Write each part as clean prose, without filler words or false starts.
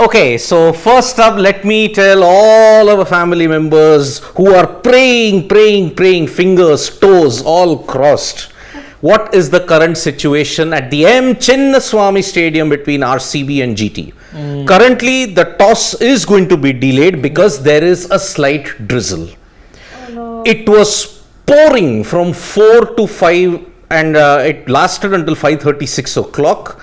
Okay, so first up, let me tell all our family members who are praying, fingers, toes, all crossed. What is the current situation at the M. Chinnaswamy Stadium between RCB and GT? Currently, the toss is going to be delayed because there is a slight drizzle. Oh, no. It was pouring from 4 to 5 and it lasted until 5:30, 6 o'clock.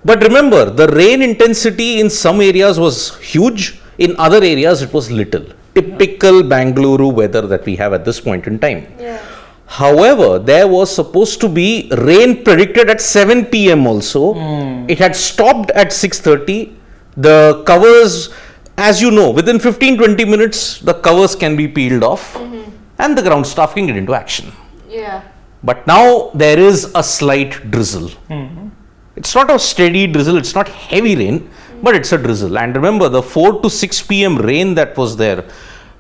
But remember, the rain intensity in some areas was huge, in other areas it was little. Typical Bangalore weather that we have at this point in time. Yeah. However, there was supposed to be rain predicted at 7 p.m. also. It had stopped at 6:30. The covers, as you know, within 15-20 minutes, the covers can be peeled off and the ground staff can get into action. Yeah. But now there is a slight drizzle. It's not a steady drizzle, it's not heavy rain, but it's a drizzle. And remember, the 4 to 6 p.m. rain that was there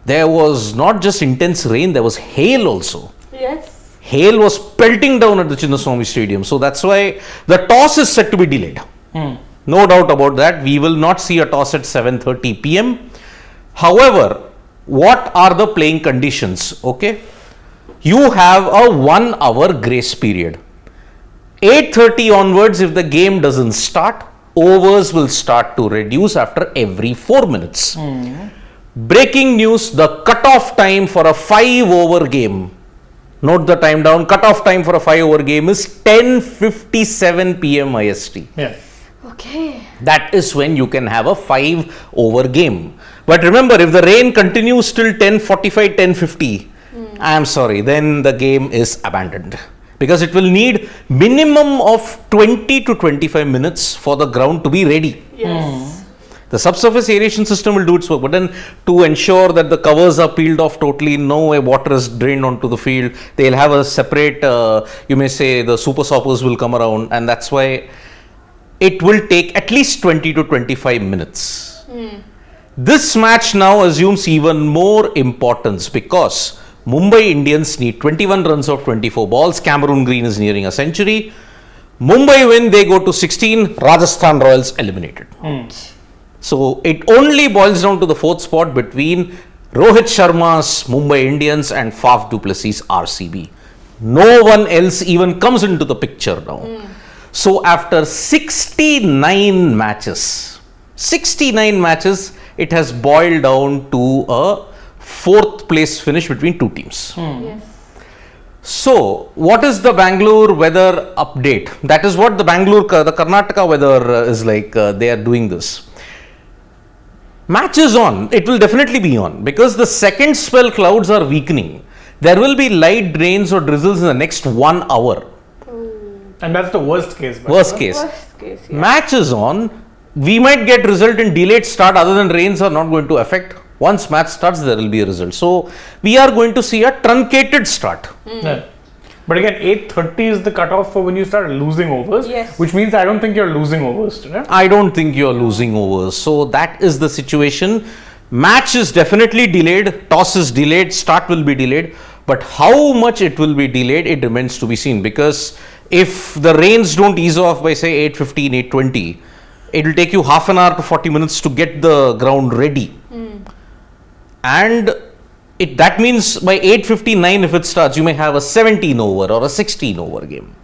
was not just intense rain, there was hail also. Yes. Hail was pelting down at the Chinnaswamy Stadium. So that's why the toss is set to be delayed. No doubt about that. We will not see a toss at 7:30 p.m. However, what are the playing conditions? Okay. You have a 1 hour grace period. 8:30 onwards, if the game doesn't start, overs will start to reduce after every 4 minutes. Breaking news, the cutoff time for a 5-over game, note the time down, cutoff time for a 5-over game is 10:57 p.m. IST. Yeah. Okay. That is when you can have a 5-over game. But remember, if the rain continues till 10:45, 10:50, I am sorry, then the game is abandoned. Because it will need minimum of 20 to 25 minutes for the ground to be ready. Yes. The subsurface aeration system will do its work, but then to ensure that the covers are peeled off totally, no water is drained onto the field, they'll have a separate, you may say, the super soppers will come around, and that's why it will take at least 20 to 25 minutes. This match now assumes even more importance because Mumbai Indians need 21 runs of 24 balls. Cameron Green is nearing a century. Mumbai win, they go to 16. Rajasthan Royals eliminated. So it only boils down to the fourth spot between Rohit Sharma's Mumbai Indians and Faf du Plessis' RCB. No one else even comes into the picture now. So after 69 matches, it has boiled down to a fourth place finish between two teams. Yes. So, what is the Bangalore weather update? That is what the Karnataka weather is like. They are doing this. Match is on. It will definitely be on because the second spell clouds are weakening. There will be light rains or drizzles in the next 1 hour. And that's the worst case. Worst case. Worst case, yeah. Match is on. We might get result in delayed start other than rains are not going to affect. Once match starts, there will be a result. So, we are going to see a truncated start. Yeah. But again, 8:30 is the cutoff for when you start losing overs. Yes. Which means I don't think you're losing overs today. I don't think you're losing overs. So, that is the situation. Match is definitely delayed. Toss is delayed. Start will be delayed. But how much it will be delayed, it remains to be seen. Because if the rains don't ease off by say 8:15, 8:20, it will take you half an hour to 40 minutes to get the ground ready. And that means by 8:59 if it starts, you may have a 17 over or a 16 over game.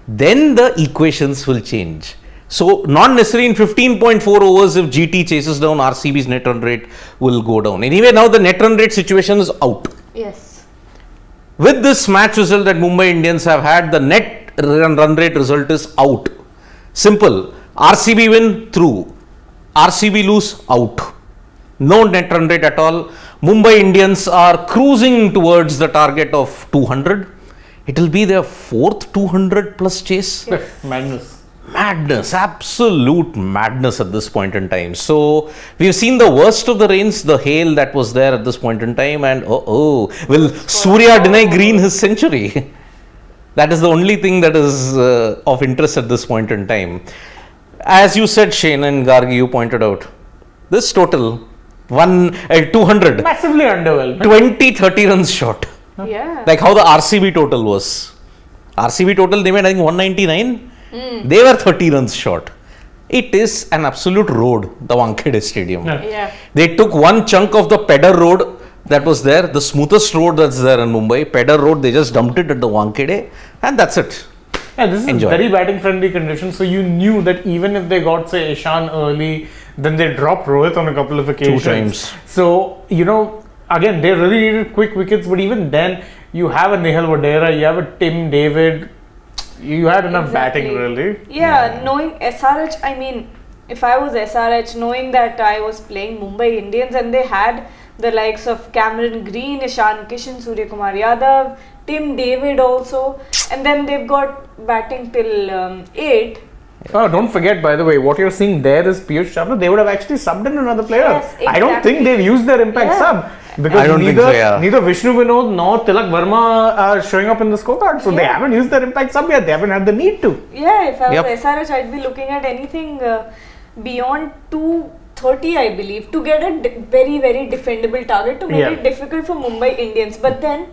Then the equations will change. So not necessarily in 15.4 overs if GT chases down RCB's net run rate will go down. Anyway, now the net run rate situation is out. Yes. With this match result that Mumbai Indians have had, the net run rate result is out. Simple. RCB win, through. RCB lose, out. No net run rate at all. Mumbai Indians are cruising towards the target of 200. It will be their fourth 200 plus chase. Madness. Madness, absolute madness at this point in time. So, we've seen the worst of the rains, the hail that was there at this point in time, and will Surya deny Green his century? That is the only thing that is of interest at this point in time. As you said, Shane and Gargi, you pointed out, this total 200, Massively underwhelming. 20-30 runs short. Yeah. Like how the RCB total was. RCB total, they made I think 199. They were 30 runs short. It is an absolute road, the Wankhede Stadium. Yeah. They took one chunk of the Pedder Road that was there, the smoothest road that's there in Mumbai, Pedder Road, they just dumped it at the Wankhede, and that's it. Yeah, this is Enjoy. very batting friendly condition. So you knew that even if they got, say, Ishan early, then they dropped Rohit on a couple of occasions. 2 times. So, again, they really needed quick wickets, but even then, you have a Nehal Vadera, you have a Tim David, you had enough batting, really. Yeah, knowing SRH, I mean, if I was SRH, knowing that I was playing Mumbai Indians and they had the likes of Cameron Green, Ishan Kishan, Surya Kumar Yadav, Tim David also, and then they've got batting till 8. Oh, don't forget, by the way, what you're seeing there is Piyush Chawla. They would have actually subbed in another player. Yes, I don't think exactly. they've used their impact Yeah. sub. Because I don't think so, yeah. neither Vishnu Vinod nor Tilak Verma are showing up in the scorecard. So they Yeah. haven't used their impact sub yet. They haven't had the need to. Yeah, if I Yep. was SRH, I'd be looking at anything beyond 230, I believe, to get a very, very defendable target to make Yeah. it difficult for Mumbai Indians. But then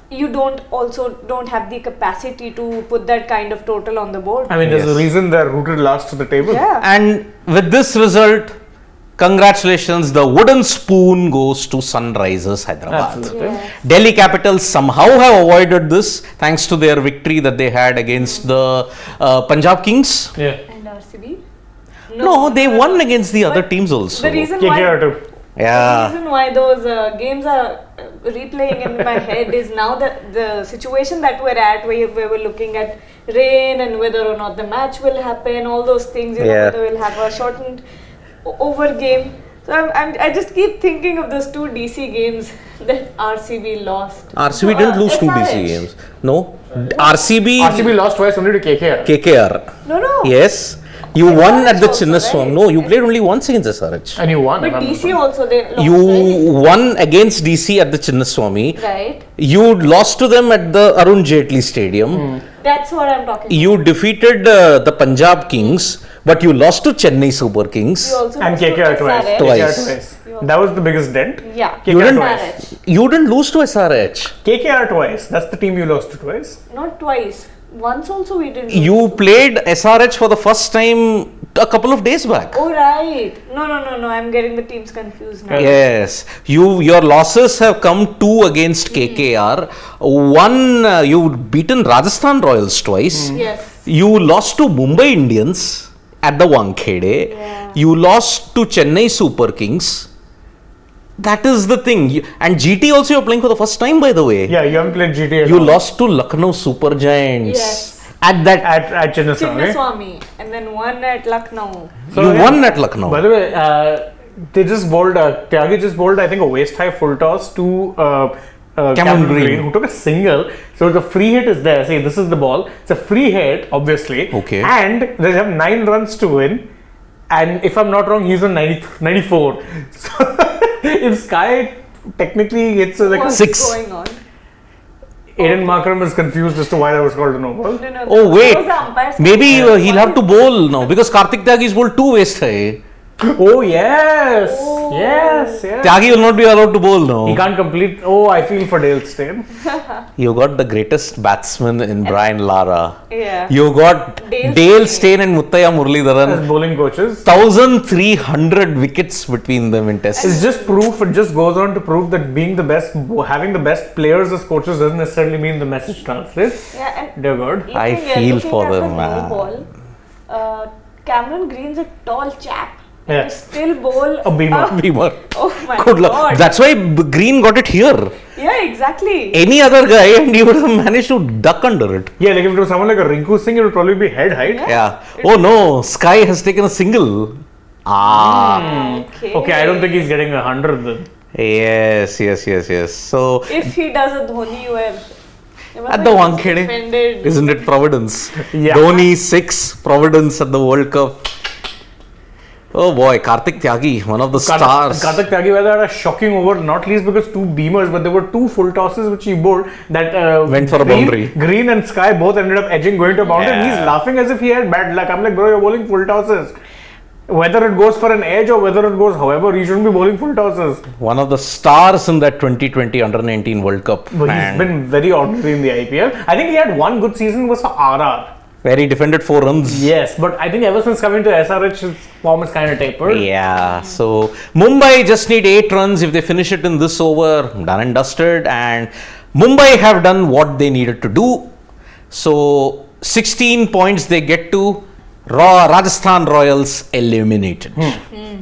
you don't have the capacity to put that kind of total on the board. I mean, there's a Yes. reason they're rooted last to the table. Yeah. And with this result, congratulations, the wooden spoon goes to Sunrisers Hyderabad. Absolutely. Yeah. Delhi Capitals somehow have avoided this thanks to their victory that they had against the Punjab Kings. Yeah. And RCB? No, they won against the other But teams also. The reason KKR why too. the Yeah. reason why those games are replaying in my head is now the situation that we're at, where we were looking at rain and whether or not the match will happen, all those things, Yeah. whether we'll have a shortened over game. So I just keep thinking of those 2 DC games that RCB lost. RCB didn't lose 2 DC SRH. games. No. RCB, RCB lost twice only to KKR. KKR. No. Yes. You won at the also, Chinnaswamy. right? No, you played only once against SRH. And you won. But DC also they lost, You right? won against DC at the Chinnaswamy. Right. You lost to them at the Arun Jaitley Stadium. That's what I'm talking about. You defeated the Punjab Kings, but you lost to Chennai Super Kings. You also And lost to KKR twice. SRH. Twice. KKR twice. That was the biggest dent. Yeah. You didn't- SRH. You didn't lose to SRH. KKR twice. That's the team you lost to twice. Not twice. Once also we didn't. You played SRH for the first time a couple of days back. Oh right. No. I'm getting the teams confused now. Yes, your losses have come 2 against KKR. One, you've beaten Rajasthan Royals twice. Yes. You lost to Mumbai Indians at the Wankhede. Yeah. You lost to Chennai Super Kings. That is the thing. And GT also you're playing for the first time, by the way. Yeah, you haven't played GT at You all. lost to Lucknow Super Giants. Yes. At that, at Chinnaswamy. Chinnaswamy and then one at Lucknow. you won at Lucknow. By the way, they just bowled, Tyagi just bowled, I think, a waist high full toss to Cameron Green. who took a single. So the free hit is there. See, this is the ball. It's a free hit, obviously. Okay. And they have 9 runs to win. And if I'm not wrong, he's on 94. So if Sky technically hits like a What's 6. going on? Aiden Markram is confused as to why that was called a no ball. No, Oh wait, those are umpires. maybe he'll have to bowl now because Karthik Tyagi's bowled 2 waist high. Oh yes, yes. Tyagi will not be allowed to bowl now. He can't complete. Oh, I feel for Dale Steyn. You got the greatest batsman in Brian Lara. Yeah. You got Dale Dale Steyn and Muttaya Muralidharan. As bowling coaches. 1,300 wickets between them in tests. It's just proof. It just goes on to prove that being the best, having the best players as coaches doesn't necessarily mean the message translates. Yeah, and Dear God. even I we are feel looking for at them, the new man. ball. Cameron Green's a tall chap. Yeah. And he still bowl A beamer. Beamer. Oh my Good luck. god. That's why Green got it here. Yeah, exactly. Any other guy and he would have managed to duck under it. Yeah, like if it was someone like a Rinku Singh, it would probably be head height. Yeah. Oh no, Sky has taken a single. Okay, I don't think he's getting 100 then. Yes. So If he does a Dhoni where at the Wankhede, defended. isn't it Providence? Yeah. Dhoni 6, Providence at the World Cup. Oh boy, Karthik Tyagi, one of the stars. Karthik Tyagi had a shocking over, not least because 2 beamers, but there were 2 full tosses which he bowled that Went for a boundary. Green and Sky both ended up edging going to a boundary. And Yeah. he's laughing as if he had bad luck. I'm like, bro, you're bowling full tosses. Whether it goes for an edge or whether it goes however, you shouldn't be bowling full tosses. One of the stars in that 2020 Under-19 World Cup. But he's Man. been very ordinary in the IPL. I think he had one good season was for RR. where he defended 4 runs. Yes, but I think ever since coming to SRH, his form is kind of tapered. Yeah, so Mumbai just need 8 runs. If they finish it in this over, done and dusted. And Mumbai have done what they needed to do. So 16 points they get to. Rajasthan Royals eliminated.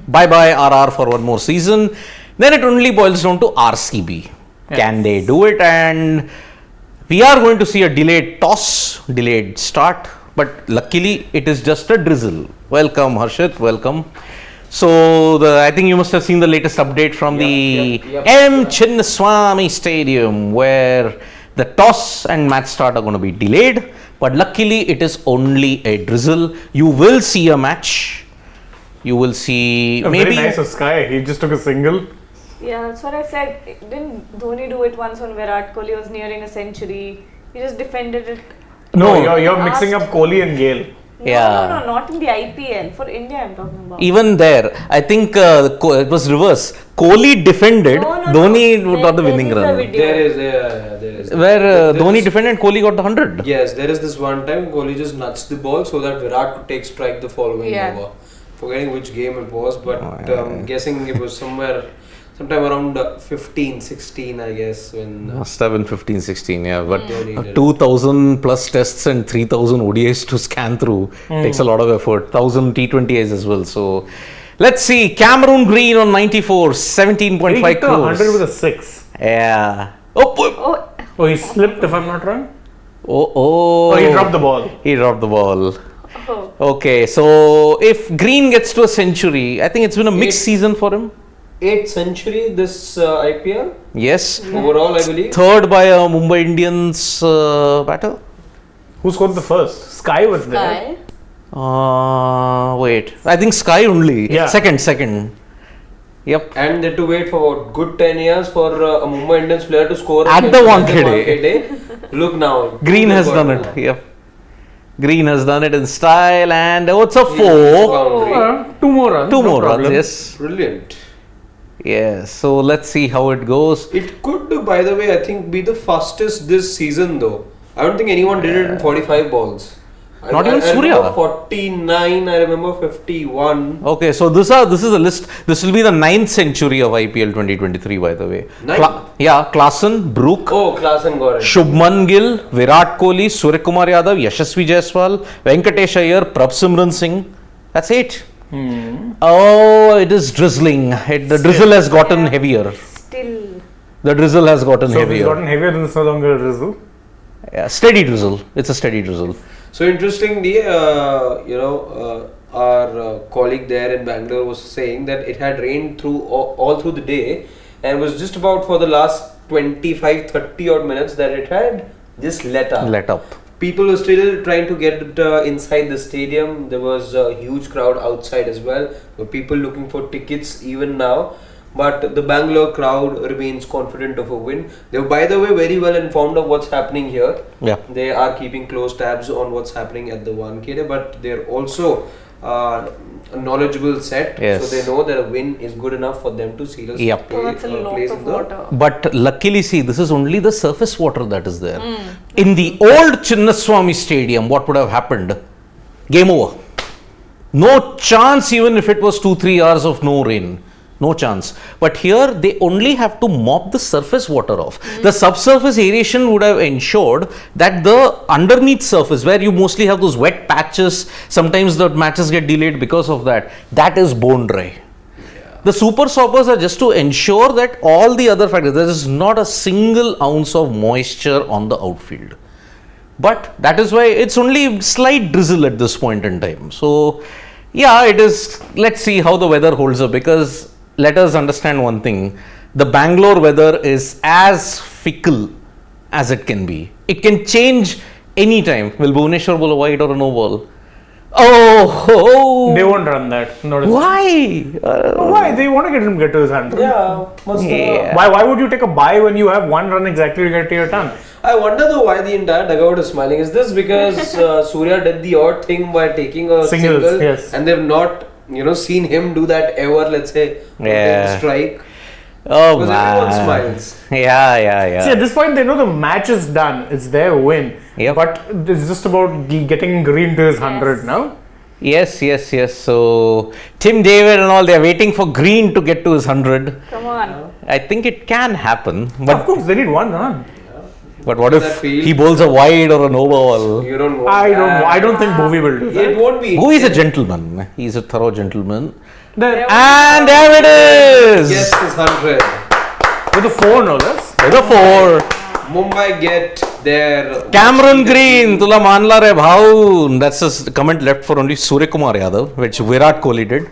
Bye bye RR for one more season. Then it only boils down to RCB. Can they do it? And we are going to see a delayed toss, delayed start, but luckily it is just a drizzle. Welcome Harshit, welcome. So I think you must have seen the latest update from the M. Chinnaswamy Stadium, where the toss and match start are going to be delayed, but luckily it is only a drizzle. You will see a match. You will see maybe. Very nice of Sky. He just took a single. Yeah, that's what I said. Didn't Dhoni do it once when Virat Kohli was nearing a century? He just defended it. No, you're mixing up Kohli and Gale. No, not in the IPL. For India, I'm talking about. Even there, I think it was reverse. Kohli defended, Dhoni got the winning run. There is. Where Dhoni defended, Kohli got the 100. Yes, there is this one time Kohli just nudged the ball so that Virat could take strike the following over. Forgetting which game it was, but guessing it was sometime around 15, 16, I guess. When Must have been 15, 16, yeah. But 2,000 plus tests and 3,000 ODIs to scan through takes a lot of effort. 1,000 T20Is as well. So let's see. Cameroon Green on 94, 17.5 crores. 100 with a 6. Yeah. Oh, he slipped if I'm not wrong. Oh, he dropped the ball. He dropped the ball. Okay, so if Green gets to a century, I think it's been a mixed season for him. 8th century this IPL. Yes. Overall, I believe. Third by a Mumbai Indians batter. Who scored the first? Sky was there. Wait. I think Sky only. Yeah. Second. Yep. And they had to wait for about good 10 years for a Mumbai Indians player to score At the Wankhede. Look now. Green has done it. Yep. Green has done it in style, and it's a 4. 2 more runs. 2 more runs, yes. Brilliant. Yes, so let's see how it goes. It could, by the way, I think be the fastest this season though. I don't think anyone did it in 45 balls. Not even Surya. I remember 49, I remember 51. Okay, so this is the list. This will be the 9th century of IPL 2023, by the way. Klaasen, Brook. Oh, Klaasen got it. Shubman Gill, Virat Kohli, Suryakumar Yadav, Yashasvi Jaiswal, Venkatesh Iyer, Prabhsimran Singh. That's 8. Oh, it is drizzling. The drizzle has gotten heavier. Still. The drizzle has gotten heavier. It's gotten heavier than it's no longer a drizzle. Yeah, steady drizzle. It's a steady drizzle. So interestingly, our colleague there in Bangalore was saying that it had rained all through the day, and it was just about for the last 25-30 odd minutes that it had just let up. People were still trying to get inside the stadium. There was a huge crowd outside as well. There were people looking for tickets even now. But the Bangalore crowd remains confident of a win. They were, by the way, very well informed of what's happening here. Yeah. They are keeping close tabs on what's happening at the Wankhede, but they're also a knowledgeable set. Yes. So they know that a win is good enough for them to seriously That's a lot of water. But luckily, see, this is only the surface water that is there. In the old Chinnaswamy Stadium, what would have happened? Game over. No chance, even if it was 2-3 hours of no rain. No chance. But here, they only have to mop the surface water off. The subsurface aeration would have ensured that the underneath surface, where you mostly have those wet patches, sometimes the matches get delayed because of that, that is bone dry. The super soppers are just to ensure that all the other factors, there is not a single ounce of moisture on the outfield. But that is why it's only slight drizzle at this point in time. So, yeah, it is. Let's see how the weather holds up, because let us understand one thing. The Bangalore weather is as fickle as it can be. It can change anytime. Will Bhubaneswar bowl a wide or a no ball? Oh! They won't run that. Why? Why? They want to get to his hand. Yeah. Why would you take a bye when you have 1 run exactly to get to your turn? I wonder though why the entire dugout is smiling. Is this because Surya did the odd thing by taking a single, yes. and they've not seen him do that ever, let's say, strike? Oh Because man. everyone smiles. Yeah. See, at this point, they know the match is done. It's their win. Yep. But it's just about getting Green to his 100 now. Yes. So Tim David and all, they're waiting for Green to get to his 100. Come on. I think it can happen. Of But course, they need one run. what That if field- he bowls a wide or a no ball? You don't want I don't think Bovey will do that. It won't be. Who is a gentleman? He's a thorough gentleman. The- And there it is! Yes, this 100. with a 4 no less. With a 4. Mumbai get their Cameron Green, Tula Manla Re Bhau. That's a comment left for only Surya Kumar Yadav, which Virat Kohli did.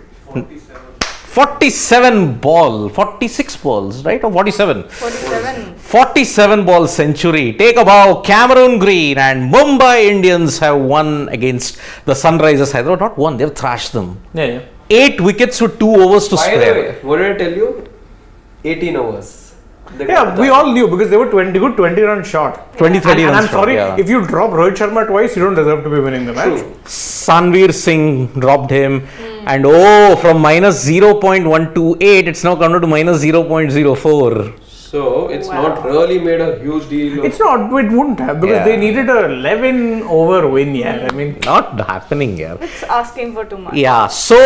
46 balls, right? Or 47? 47. 47 ball century. Take a bow. Cameron Green and Mumbai Indians have won against the Sunrisers Hyderabad. Not won, they've thrashed them. Yeah. 8 wickets with 2 overs to By the spare. way, what did I tell you? 18 overs. They Yeah, got we that. all knew because they were 20 run short. 20, 30 And runs. I'm sorry, yeah. if you drop Rohit Sharma twice, you don't deserve to be winning the match. True. Sanveer Singh dropped him. And from minus 0.128, it's now come down to minus 0.04. So it's Wow. not really made a huge deal. It's not, it wouldn't have because Yeah. they needed a 11 over win. Yeah, I mean, Not happening here. It's asking for too much. Yeah, so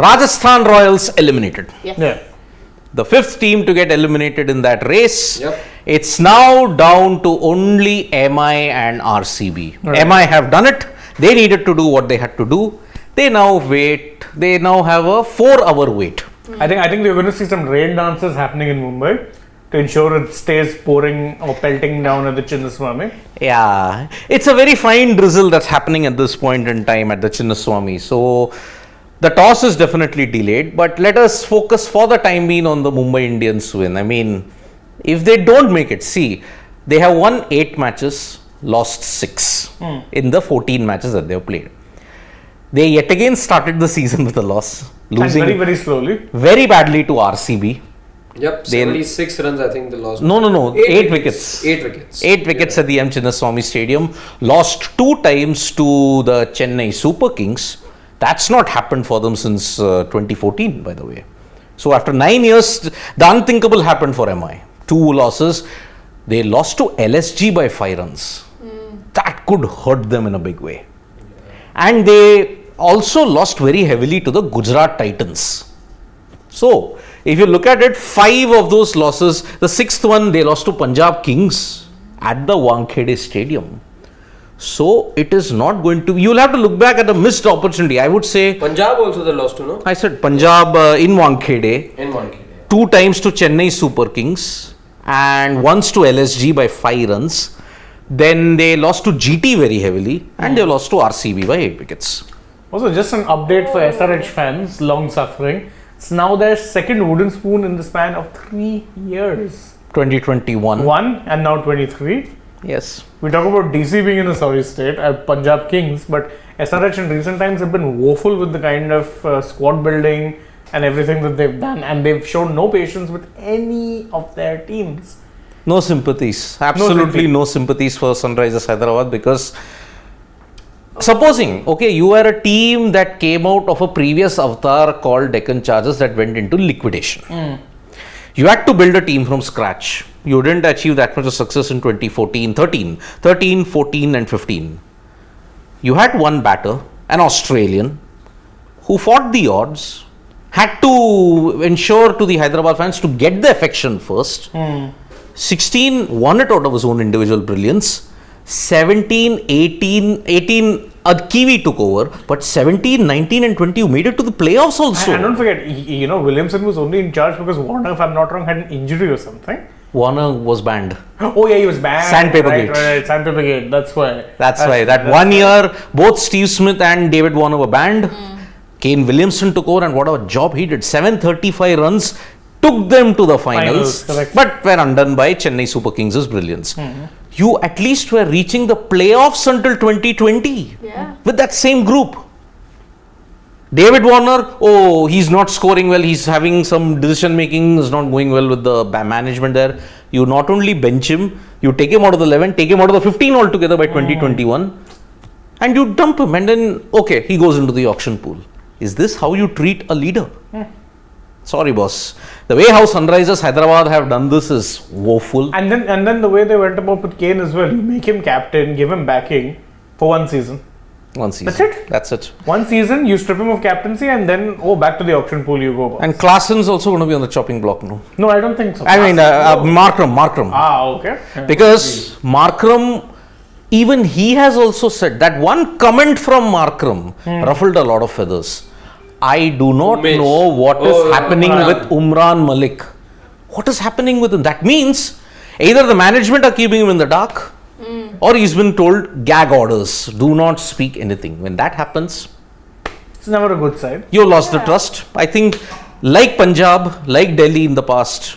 Rajasthan Royals eliminated. Yes. yeah. The 5th team to get eliminated in that race. Yep. It's now down to only MI and RCB. Right. MI have done it. They needed to do what they had to do. They now wait. They now have a 4-hour wait. I think we're going to see some rain dances happening in Mumbai to ensure it stays pouring or pelting down at the Chinnaswamy. Yeah, it's a very fine drizzle that's happening at this point in time at the Chinnaswamy. So the toss is definitely delayed, but let us focus for the time being on the Mumbai Indians win. I mean, if they don't make it, see, they have won 8 matches, lost 6 in the 14 matches that they have played. They yet again started the season with a loss, And losing very, very slowly. very badly to RCB. Yep, 76 runs I think they lost. No, 8 wickets. 8 wickets. 8 wickets at the M. Chinnaswamy Stadium. Lost 2 times to the Chennai Super Kings. That's not happened for them since 2014, by the way. So after 9 years, the unthinkable happened for MI. 2 losses. They lost to LSG by 5 runs. That could hurt them in a big way. And they also lost very heavily to the Gujarat Titans. So, if you look at it, 5 of those losses, the 6th one they lost to Punjab Kings at the Wankhede Stadium. So, it is not going to, you'll have to look back at a missed opportunity. I would say, Punjab also they lost to, no? I said Punjab in Wankhede, In one game. 2 times to Chennai Super Kings and once to LSG by 5 runs. Then they lost to GT very heavily and they lost to RCB by 8 wickets. Also, just an update for SRH fans, long suffering. It's now their second wooden spoon in the span of 3 years. 2021. 1 and now 23. Yes. We talk about DC being in a sorry state, Punjab Kings, but SRH in recent times have been woeful with the kind of squad building and everything that they've done, and they've shown no patience with any of their teams. No sympathies. Absolutely no sympathies for Sunrisers Hyderabad because supposing, okay, you are a team that came out of a previous avatar called Deccan Chargers that went into liquidation. You had to build a team from scratch. You didn't achieve that much of success in 2014, 13, 14 and 15. You had one batter, an Australian, who fought the odds, had to ensure to the Hyderabad fans to get the affection first. 16 won it out of his own individual brilliance. 17, 18, a Kiwi took over, but 17, 19 and 20 you made it to the playoffs also. And don't forget, Williamson was only in charge because Warner, if I'm not wrong, had an injury or something. Warner was banned. Oh yeah, he was banned. Sandpaper right, Gate. Right, Sandpaper Gate. That's why. That's why. That that's 1 year, both Steve Smith and David Warner were banned. Kane Williamson took over and what a job he did. 735 runs took them to the finals, correct. but were undone by Chennai Super Kings' brilliance. You at least were reaching the playoffs until 2020 Yeah. with that same group. David Warner, he's not scoring well, he's having some decision making, is not going well with the management there. You not only bench him, you take him out of the 11, take him out of the 15 altogether by 2021 and you dump him and then, okay, he goes into the auction pool. Is this how you treat a leader? Sorry, boss. The way how Sunrisers Hyderabad have done this is woeful. And then the way they went about with Kane as well. You make him captain, give him backing for one season. One season. That's it. That's it. One season, you strip him of captaincy, and then back to the auction pool you go. And Klaasen's also going to be on the chopping block now. No, I don't think so. I mean, Markram. Okay. Yeah. Because Markram, even he has also said that one comment from Markram ruffled a lot of feathers. I do not know what is happening with Umran Malik. What is happening with him? That means either the management are keeping him in the dark or he's been told gag orders. Do not speak anything. When that happens, It's never a good sign. you lost the trust. I think like Punjab, like Delhi in the past,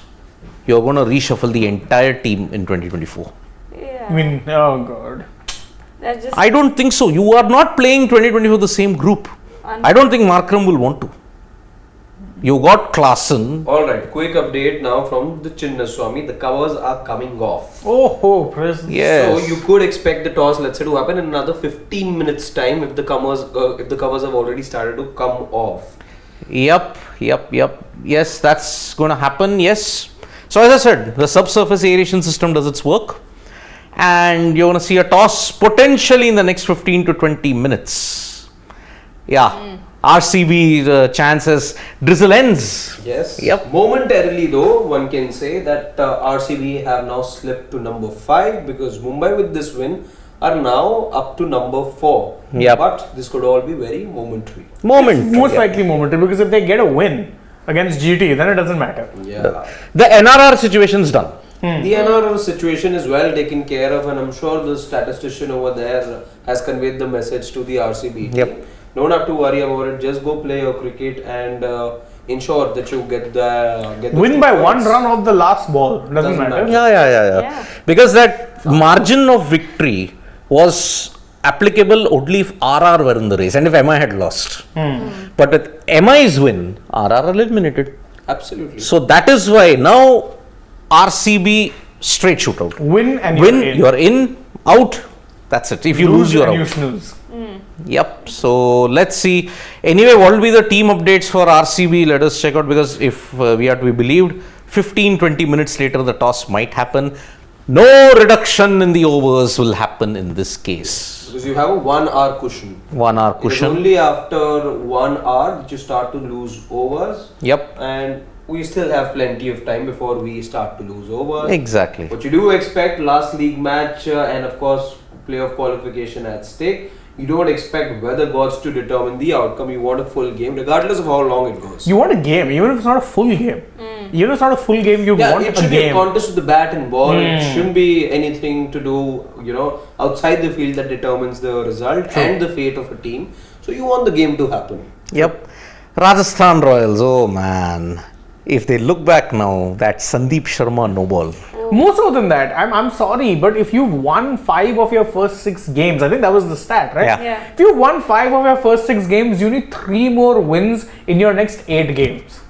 you're going to reshuffle the entire team in 2024. Yeah. I mean, oh god. That's just I don't think so. You are not playing 2024 the same group. I don't think Markram will want to. You got Klaasen. Alright, quick update now from the Chinnaswamy. The covers are coming off. Praise. Yes. So you could expect the toss, let's say, to happen in another 15 minutes time if the covers have already started to come off. Yep. Yes, that's going to happen. Yes. So as I said, the subsurface aeration system does its work. And you're going to see a toss potentially in the next 15 to 20 minutes. Yeah. RCB chances drizzle ends. Yes. Yep. Momentarily though, one can say that RCB have now slipped to number 5 because Mumbai with this win are now up to number 4. Yep. But this could all be very momentary. Most likely momentary, because if they get a win against GT, then it doesn't matter. Yeah. The NRR situation's done. The NRR situation is well taken care of, and I'm sure the statistician over there has conveyed the message to the RCB team. Yep. Don't have to worry about it. Just go play your cricket and ensure that you get the Win 2 by points. 1 run off the last ball. Doesn't matter. Yeah. Because that margin of victory was applicable only if RR were in the race and if MI had lost. But with MI's win, RR eliminated. Absolutely. So that is why now RCB straight shootout. Win and You're in, out. That's it. If you lose, you're and out. you snooze. Yep. So let's see. Anyway, what will be the team updates for RCB? Let us check out, because if we are to be believed, 15-20 minutes later the toss might happen. No reduction in the overs will happen in this case. Because you have a 1 hour cushion. 1 hour It is cushion. only after 1 hour that you start to lose overs. Yep. And we still have plenty of time before we start to lose overs. Exactly. What you do expect, last league match and of course playoff qualification at stake. You don't expect weather gods to determine the outcome. You want a full game regardless of how long it goes. You want a game, even if it's not a full game. Even if it's not a full game, you want it a should be a game. contest with the bat and ball. It shouldn't be anything to do, outside the field that determines the result and the fate of a team. So you want the game to happen. Yep. Rajasthan Royals. Oh man. If they look back now, that Sandeep Sharma no ball. More so than that, I'm sorry, but if you've won 5 of your first 6 games, I think that was the stat, right? Yeah. If you won 5 of your first 6 games, you need 3 more wins in your next 8 games.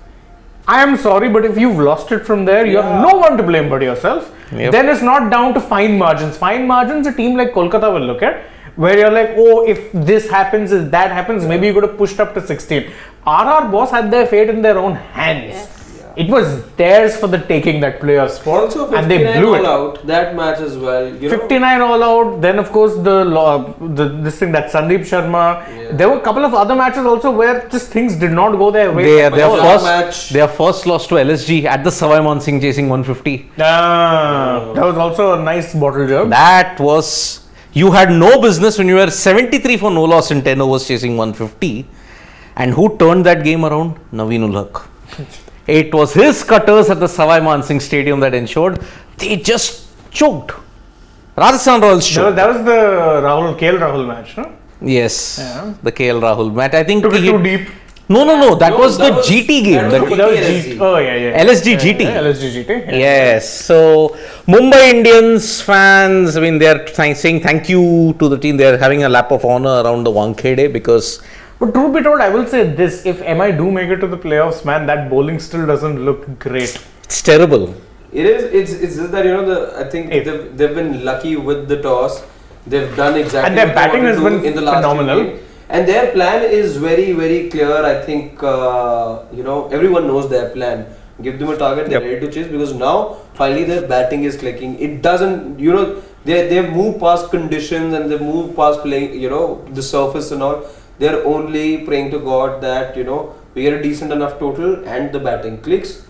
I am sorry, but if you've lost it from there, you have no one to blame but yourself. Yep. Then it's not down to fine margins. Fine margins, a team like Kolkata will look at, where you're like, oh, if this happens, if that happens, maybe you could have pushed up to 16. RR boss had their fate in their own hands. Yes. It was theirs for the taking, that playoff spot, Also, and they 59 blew all it. out, that match as well. 59 all out. Then of course this thing, that Sandeep Sharma. Yeah. There were a couple of other matches also where just things did not go their way. Their first loss to LSG at the Savai Man Singh chasing 150. That was also a nice bottle job. That was, you had no business when you were 73 for no loss in 10 overs chasing 150. And who turned that game around? Naveen ul Haq. It was his cutters at the Savai Man Singh Stadium that ensured they just choked. Rajasthan Royals choked. That was the KL Rahul match, no? Yes, Yeah. the KL Rahul match. I think Took it he too deep. No. That was the that was- GT game. that That- was G- oh yeah. LSG GT. Yeah, LSG GT. Yeah. Yes. So Mumbai Indians fans, I mean, they are saying thank you to the team. They are having a lap of honor around the Wankhede because. But truth be told, I will say this: if MI do make it to the playoffs, man, that bowling still doesn't look great. It's terrible. It is. It's just that I think they've been lucky with the toss. They've done exactly. And their what they batting wanted has to do been in the last phenomenal. game. And their plan is very, very clear. I think, everyone knows their plan. Give them a target, they're ready to chase, because now finally their batting is clicking. It doesn't, they've moved past conditions and they've moved past playing, the surface and all. They're only praying to God that, we get a decent enough total and the batting clicks.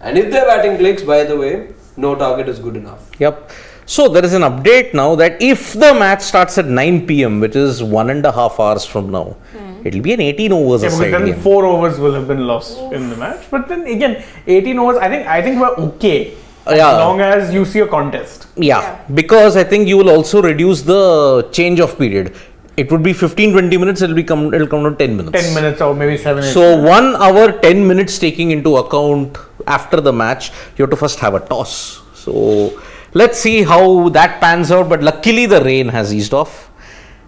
And if their batting clicks, by the way, no target is good enough. Yep. So there is an update now that if the match starts at 9 p.m., which is 1.5 hours from now, it will be an 18 overs aside then game. 4 overs will have been lost in the match. But then again, 18 overs, I think we're okay. As long as you see a contest. Yeah, because I think you will also reduce the change of period. It would be 15-20 minutes, it'll come to 10 minutes. 10 minutes or maybe 7 So 1 hour, 10 minutes taking into account after the match, you have to first have a toss. So let's see how that pans out. But luckily the rain has eased off.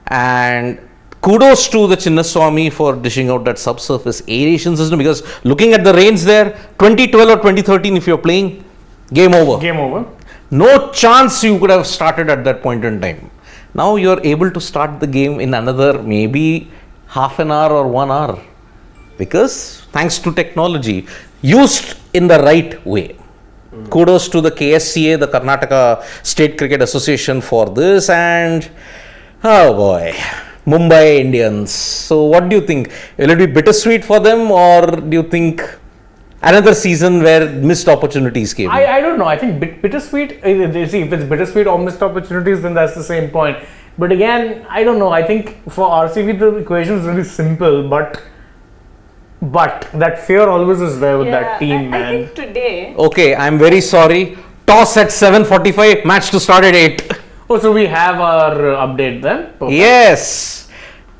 And kudos to the Chinnaswamy for dishing out that subsurface aeration system, because looking at the rains there, 2012 or 2013, if you're playing, game over. Game over. No chance you could have started at that point in time. Now you're able to start the game in another maybe half an hour or 1 hour, because thanks to technology used in the right way. Kudos to the KSCA, the Karnataka State Cricket Association, for this. And oh boy, Mumbai Indians. So what do you think? Will it be bittersweet for them, or do you think another season where missed opportunities came? I don't know. I think bittersweet, see, if it's bittersweet or missed opportunities, then that's the same point. But again, I don't know. I think for RCB, the equation is really simple, but that fear always is there with that team, man. I think today. Okay, I'm very sorry. Toss at 7:45, match to start at 8. Oh, so we have our update then? Perfect. Yes.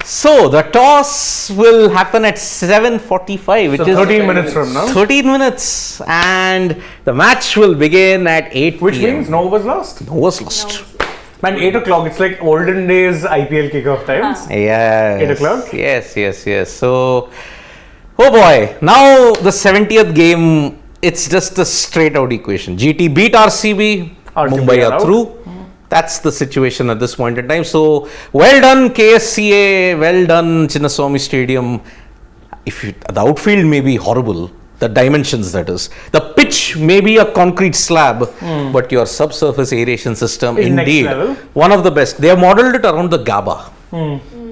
So the toss will happen at 7:45, which So is 13 minutes from now. 13 minutes, and the match will begin at 8 Which PM. means no overs lost. No was lost. Man, 8 o'clock, it's like olden days IPL kickoff times. Yes. 8 o'clock? Yes. So, oh boy, now the 70th game, it's just a straight out equation. GT beat RCB, Mumbai are are out. through. That's the situation at this point in time. So, well done KSCA, well done Chinnaswamy Stadium. The outfield may be horrible, the dimensions that is. The pitch may be a concrete slab, but your subsurface aeration system, Is indeed, next level. one of the best. They have modeled it around the Gaba,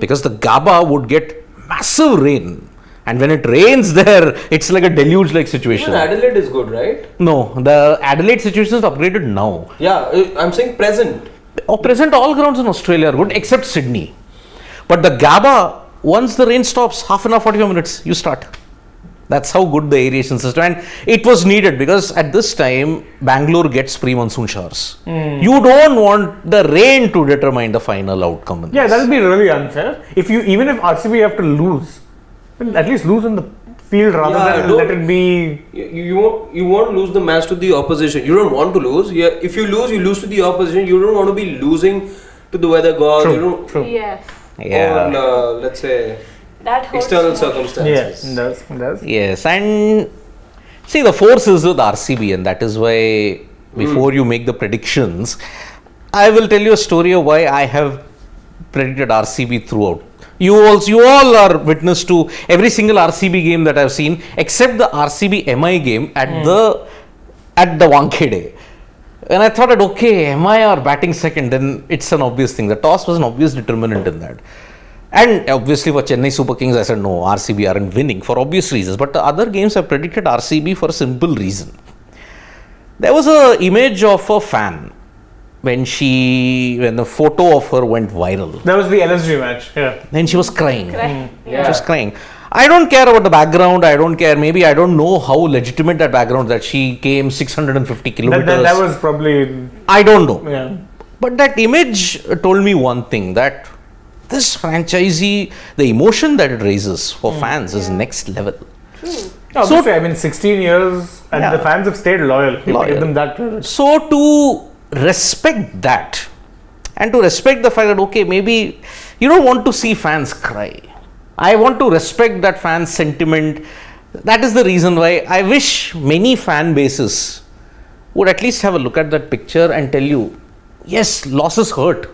because the Gaba would get massive rain. And when it rains there, it's like a deluge-like situation. Even Adelaide is good, right? No, the Adelaide situation is upgraded now. Yeah, I'm saying present. Present all grounds in Australia are good except Sydney. But the Gaba, once the rain stops, half an hour, 45 minutes, you start. That's how good the aeration system. And it was needed, because at this time, Bangalore gets pre-monsoon showers. You don't want the rain to determine the final outcome. In Yeah, this. that'll be really unfair. Even if RCB have to lose, then at least lose in the field rather than let it be. You won't lose the match to the opposition. You don't want to lose. Yeah, if you lose to the opposition. You don't want to be losing to the weather gods. True. Yes. Yeah. Or let's say That hurts external more. circumstances. Yes, it does. Yes, and see, the force is with RCB, and that is why before you make the predictions, I will tell you a story of why I have predicted RCB throughout. You all are witness to every single RCB game that I've seen, except the RCB MI game at the Wankhede. And I thought that, okay, MI are batting second, then it's an obvious thing. The toss was an obvious determinant in that. And obviously for Chennai Super Kings, I said no, RCB aren't winning for obvious reasons. But the other games I predicted RCB for a simple reason. There was an image of a fan when the photo of her went viral. That was the LSG match. Yeah. Then she was crying. Yeah. She was crying. I don't care about the background. I don't care. Maybe I don't know how legitimate that background, that she came 650 kilometers. That was probably. I don't know. Yeah. But that image told me one thing, that this franchisee, the emotion that it raises for fans is next level. Obviously, I mean, 16 years and the fans have stayed loyal. Give them that credit. So to respect that, and to respect the fact that, okay, maybe you don't want to see fans cry. I want to respect that fan sentiment. That is the reason why I wish many fan bases would at least have a look at that picture and tell you, yes, losses hurt.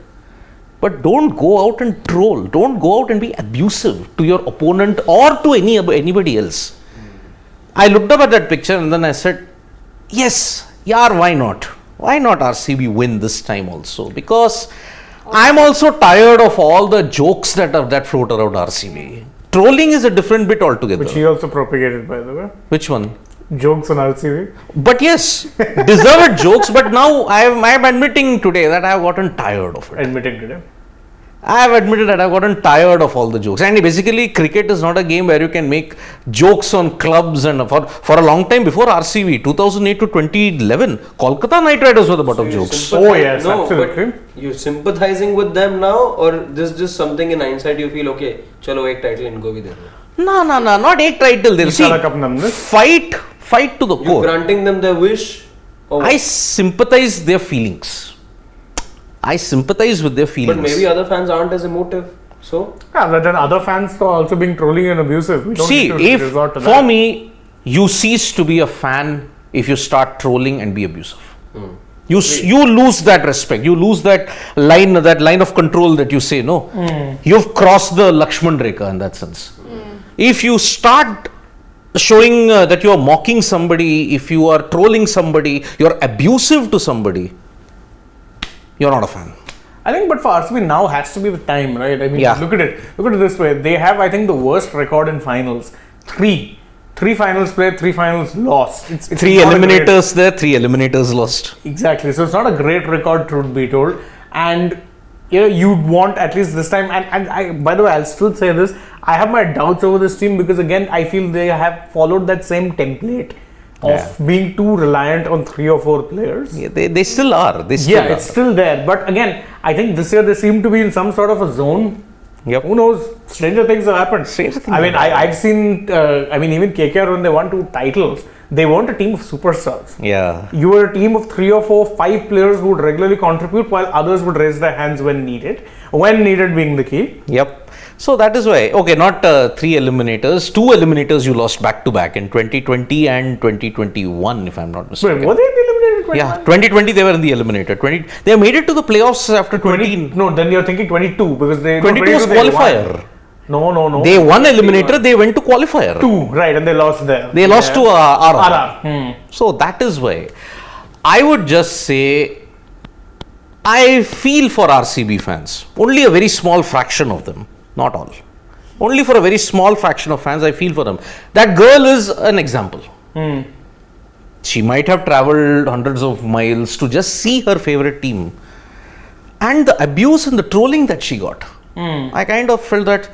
But don't go out and troll. Don't go out and be abusive to your opponent or to anybody else. I looked up at that picture and then I said, yes, yeah, why not? Why not RCB win this time also? Because I'm also tired of all the jokes that float around RCB. Trolling is a different bit altogether. Which he also propagated, by the way. Which one? Jokes on RCB. But yes, deserved jokes. But now I am admitting today that I have gotten tired of it. Admitting today. I have admitted that I've gotten tired of all the jokes. And basically, cricket is not a game where you can make jokes on clubs. And for a long time before RCB, 2008 to 2011, Kolkata Knight Riders were the butt of jokes. Oh yes, no, absolutely. But you're sympathizing with them now, or this is just something in hindsight you feel, okay, chalo ek title inko bhi de do. No, not eight title. They'll see, fight to the You're core. granting them their wish? Or I sympathize their feelings. I sympathize with their feelings. But maybe other fans aren't as emotive. So? Yeah, but then other fans are also being trolling and abusive. We don't See, need to if resort to for that. me, you cease to be a fan if you start trolling and be abusive. You lose that respect. You lose that line of control that you say no. You've crossed the Lakshman Rekha in that sense. If you start showing that you are mocking somebody, if you are trolling somebody, you're abusive to somebody, you're not a fan. I think, but for RCB now has to be the time, right? I mean, Yeah. look at it. Look at it this way. They have, I think, the worst record in finals. Three finals played, 3 finals lost. It's Three not a eliminators there, 3 eliminators lost. Exactly. So it's not a great record, truth be told. And you'd want at least this time. And I, by the way, I'll still say this. I have my doubts over this team because again, I feel they have followed that same template of being too reliant on 3 or 4 players. Yeah, they still are. They still are. It's still there. But again, I think this year they seem to be in some sort of a zone. Yep. Who knows? Stranger things have happened. I've seen, even KKR when they won 2 titles, they weren't a team of superstars. Yeah. You were a team of 3 or 4, 5 players who would regularly contribute while others would raise their hands when needed. When needed being the key. Yep. So that is why, okay, not 3 eliminators, 2 eliminators you lost back to back in 2020 and 2021, if I'm not mistaken. Wait, were they eliminated? 21? Yeah, 2020 they were in the eliminator. They made it to the playoffs after 20. No, then you're thinking 22 because they 22 was qualifier. No. They won eliminator, they went to qualifier. 2, right, and they lost there. They lost to RR. RR. So that is why I would just say I feel for RCB fans. Only a very small fraction of them, not all. Only for a very small fraction of fans, I feel for them. That girl is an example. She might have traveled hundreds of miles to just see her favorite team. And the abuse and the trolling that she got. I kind of felt that,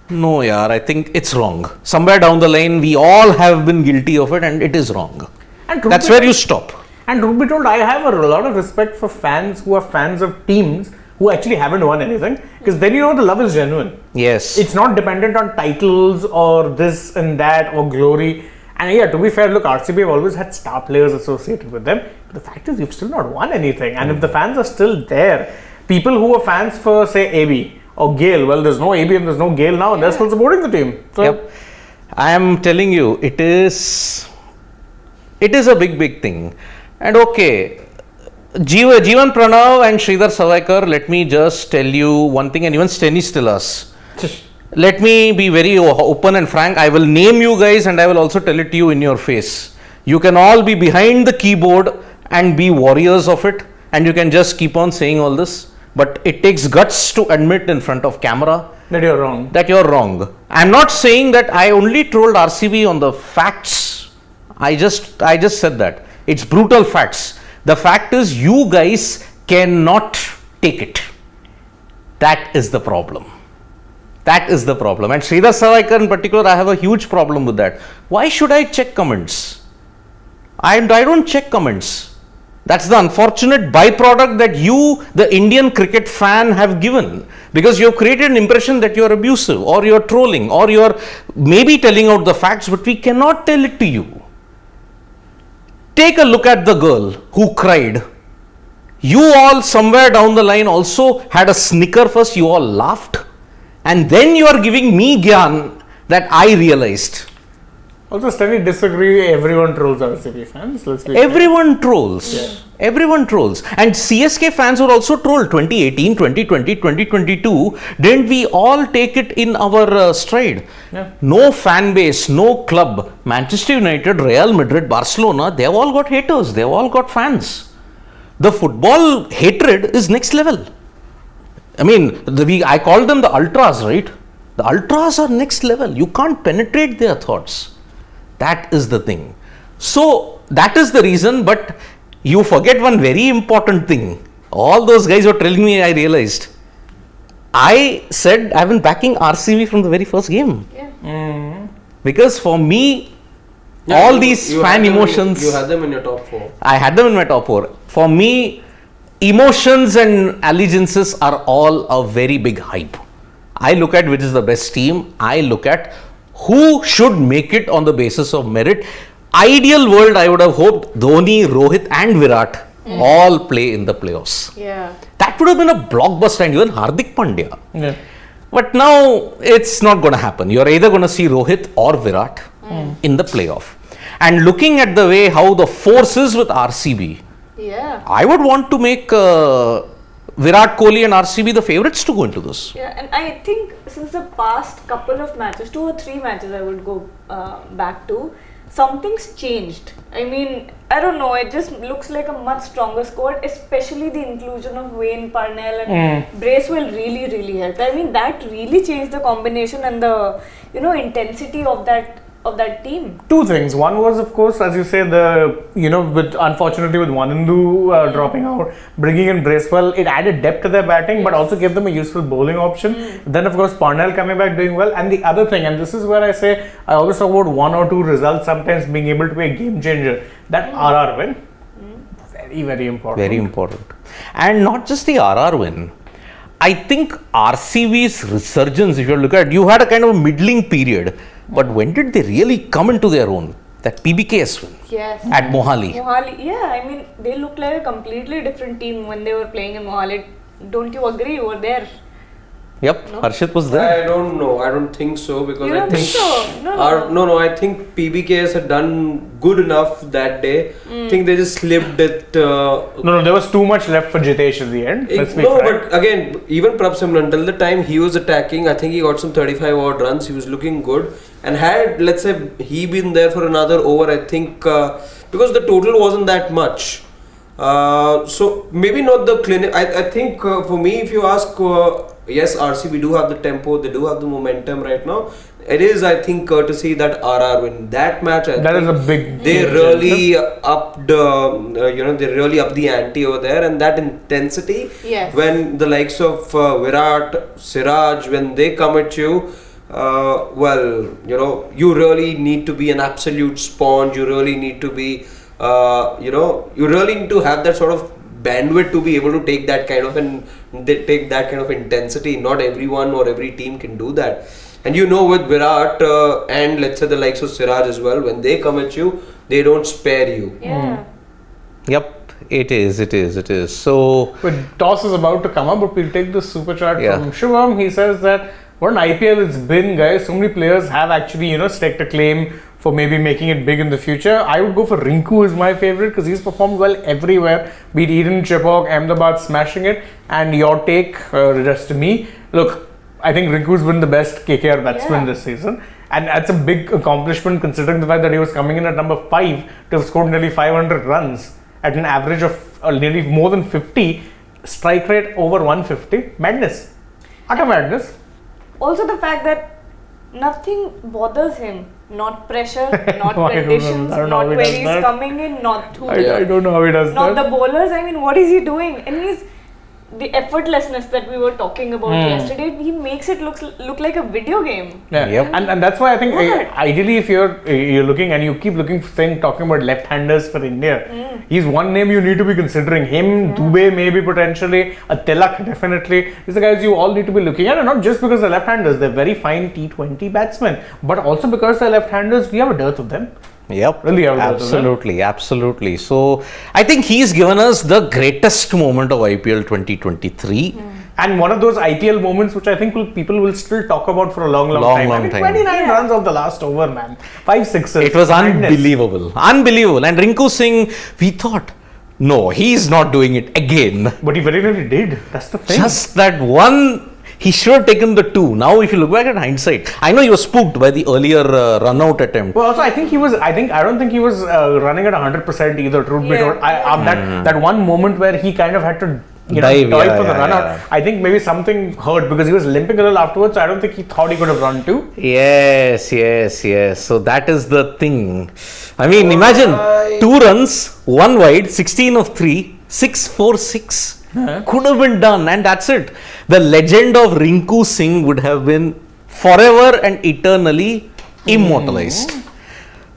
no, yaar, I think it's wrong. Somewhere down the line, we all have been guilty of it and it is wrong. And That's where you stop. And truth be told, I have a lot of respect for fans who are fans of teams who actually haven't won anything. Because then you know the love is genuine. Yes. It's not dependent on titles or this and that or glory. And yeah, to be fair, look, RCB have always had star players associated with them. But the fact is, you've still not won anything. And if the fans are still there, people who are fans for, say, AB or Gale, well, there's no AB and there's no Gale now, and they're still supporting the team. So, Yep. I am telling you, it is a big thing. And okay, Jeevan Pranav and Sridhar Savaikar, let me just tell you one thing, and even Stenny Stillas. Let me be very open and frank. I will name you guys and I will also tell it to you in your face. You can all be behind the keyboard and be warriors of it, and you can just keep on saying all this. But it takes guts to admit in front of camera that you're wrong. That you're wrong. I'm not saying that I only trolled RCB on the facts. I just said that. It's brutal facts. The fact is, you guys cannot take it. That is the problem. That is the problem. And Sridhar Savaikar in particular, I have a huge problem with that. Why should I check comments? I don't check comments. That's the unfortunate byproduct that you, the Indian cricket fan, have given. Because you have created an impression that you are abusive, or you are trolling, or you are maybe telling out the facts, but we cannot tell it to you. Take a look at the girl who cried. You all somewhere down the line also had a snicker first, you all laughed. And then you are giving me gyan that I realized. Also, study disagree. Everyone trolls RCB fans. Let's be Everyone trolls. Everyone trolls. And CSK fans were also trolled 2018, 2020, 2022. Didn't we all take it in our stride? Yeah. No fan base, no club. Manchester United, Real Madrid, Barcelona, they've all got haters. They've all got fans. The football hatred is next level. I mean, I call them the ultras, right? The ultras are next level. You can't penetrate their thoughts. That is the thing. So, that is the reason, but you forget one very important thing. All those guys were telling me, I realized. I said I've been backing RCB from the very first game. Yeah. Because for me, all these fan emotions. You had them in your top 4. I had them in my top 4. For me, emotions and allegiances are all a very big hype. I look at which is the best team. I look at who should make it on the basis of merit. Ideal world, I would have hoped Dhoni, Rohit and Virat all play in the playoffs. Yeah. That would have been a blockbuster, and even Hardik Pandya. Yeah. But now it's not going to happen. You're either going to see Rohit or Virat in the playoff. And looking at the way how the force is with RCB, Yeah. I would want to make Virat Kohli and RCB the favourites to go into this. Yeah, and I think since the past couple of matches, 2 or 3 matches I would go back to, something's changed. I mean, I don't know, it just looks like a much stronger squad, especially the inclusion of Wayne, Parnell and Brace will really help. I mean, that really changed the combination and the, intensity of that team. 2 things. One was, of course, as you say, unfortunately with Wanendu dropping out, bringing in Bracewell, it added depth to their batting, but also gave them a useful bowling option. Then, of course, Parnell coming back doing well. And the other thing, and this is where I say, I always talk about 1 or 2 results sometimes being able to be a game changer. That RR win, very important. Very important. And not just the RR win. I think RCB's resurgence, if you look at it, you had a kind of a middling period. But when did they really come into their own? That PBKS win Yes. at Mohali. Yeah, I mean, they looked like a completely different team when they were playing in Mohali. Don't you agree? You were there. Yep, No? Harshit was there. I don't know. I don't think so because You I don't think think so? No. I think PBKS had done good enough that day. I think they just slipped it. No, there was too much left for Jitesh at the end. Let's be frank. But again, even Prabhsimran, until the time he was attacking, I think he got some 35 odd runs. He was looking good. And had, let's say, he been there for another over, I think, because the total wasn't that much. So maybe not the clinic. I think for me, if you ask, yes, RCB do have the tempo, they do have the momentum right now. It is, I think, courtesy that RR win that match. That is a big. They really upped, they really upped the ante over there, and that intensity. Yes. When the likes of Virat, Siraj, when they come at you. You really need to be an absolute sponge. You really need to be, you really need to have that sort of bandwidth to be able to take that kind of intensity. Not everyone or every team can do that. And with Virat and let's say the likes of Siraj as well, when they come at you, they don't spare you. Yeah. Yep, it is. So, But toss is about to come up, but we'll take the super chat from Yeah. Shubham. He says that what an IPL it's been, guys. So many players have actually, staked a claim for maybe making it big in the future. I would go for Rinku as my favorite because he's performed well everywhere. Be it Eden, Chipok, Ahmedabad smashing it. And your take, just to me, look, I think Rinku's been the best KKR batsman this season. And that's a big accomplishment considering the fact that he was coming in at number 5 to have scored nearly 500 runs at an average of nearly more than 50, strike rate over 150. Madness. Utter madness. Also the fact that nothing bothers him. Not pressure, not No, conditions, I don't know not how he where does he's that. coming in, not who I don't know how he does not that. the bowlers. I mean, what is he doing? And he's the effortlessness that we were talking about yesterday. He makes it look like a video game. Yeah, Yep. and that's why I think What? ideally if you're looking and you keep talking about left-handers for India, he's one name you need to be considering. Him, Dubey maybe potentially, a Tilak definitely. These are guys you all need to be looking at, and not just because they're left-handers. They're very fine T20 batsmen, but also because they're left-handers. We have a dearth of them. yep, Really have a dearth of them. absolutely. So, I think he's given us the greatest moment of IPL 2023. And one of those IPL moments which I think people will still talk about for a long time. Long time. 29 runs of the last over, man. 5 sixes. It was Madness. unbelievable. Unbelievable. And Rinku Singh, we thought, no, he's not doing it again. But he very nearly did. That's the thing. Just that one, he should have taken the 2. Now, if you look back at hindsight, I know you were spooked by the earlier run out attempt. Well, also, I don't think he was running at 100% either. Truth be told, that one moment where he kind of had to dive for the run out. I think maybe something hurt because he was limping a little afterwards. So I don't think he thought he could have run too. Yes. So that is the thing. I mean, imagine 2 runs, 1 wide, 16 of 3, 6 4 6. Could have been done, and that's it. The legend of Rinku Singh would have been forever and eternally immortalized.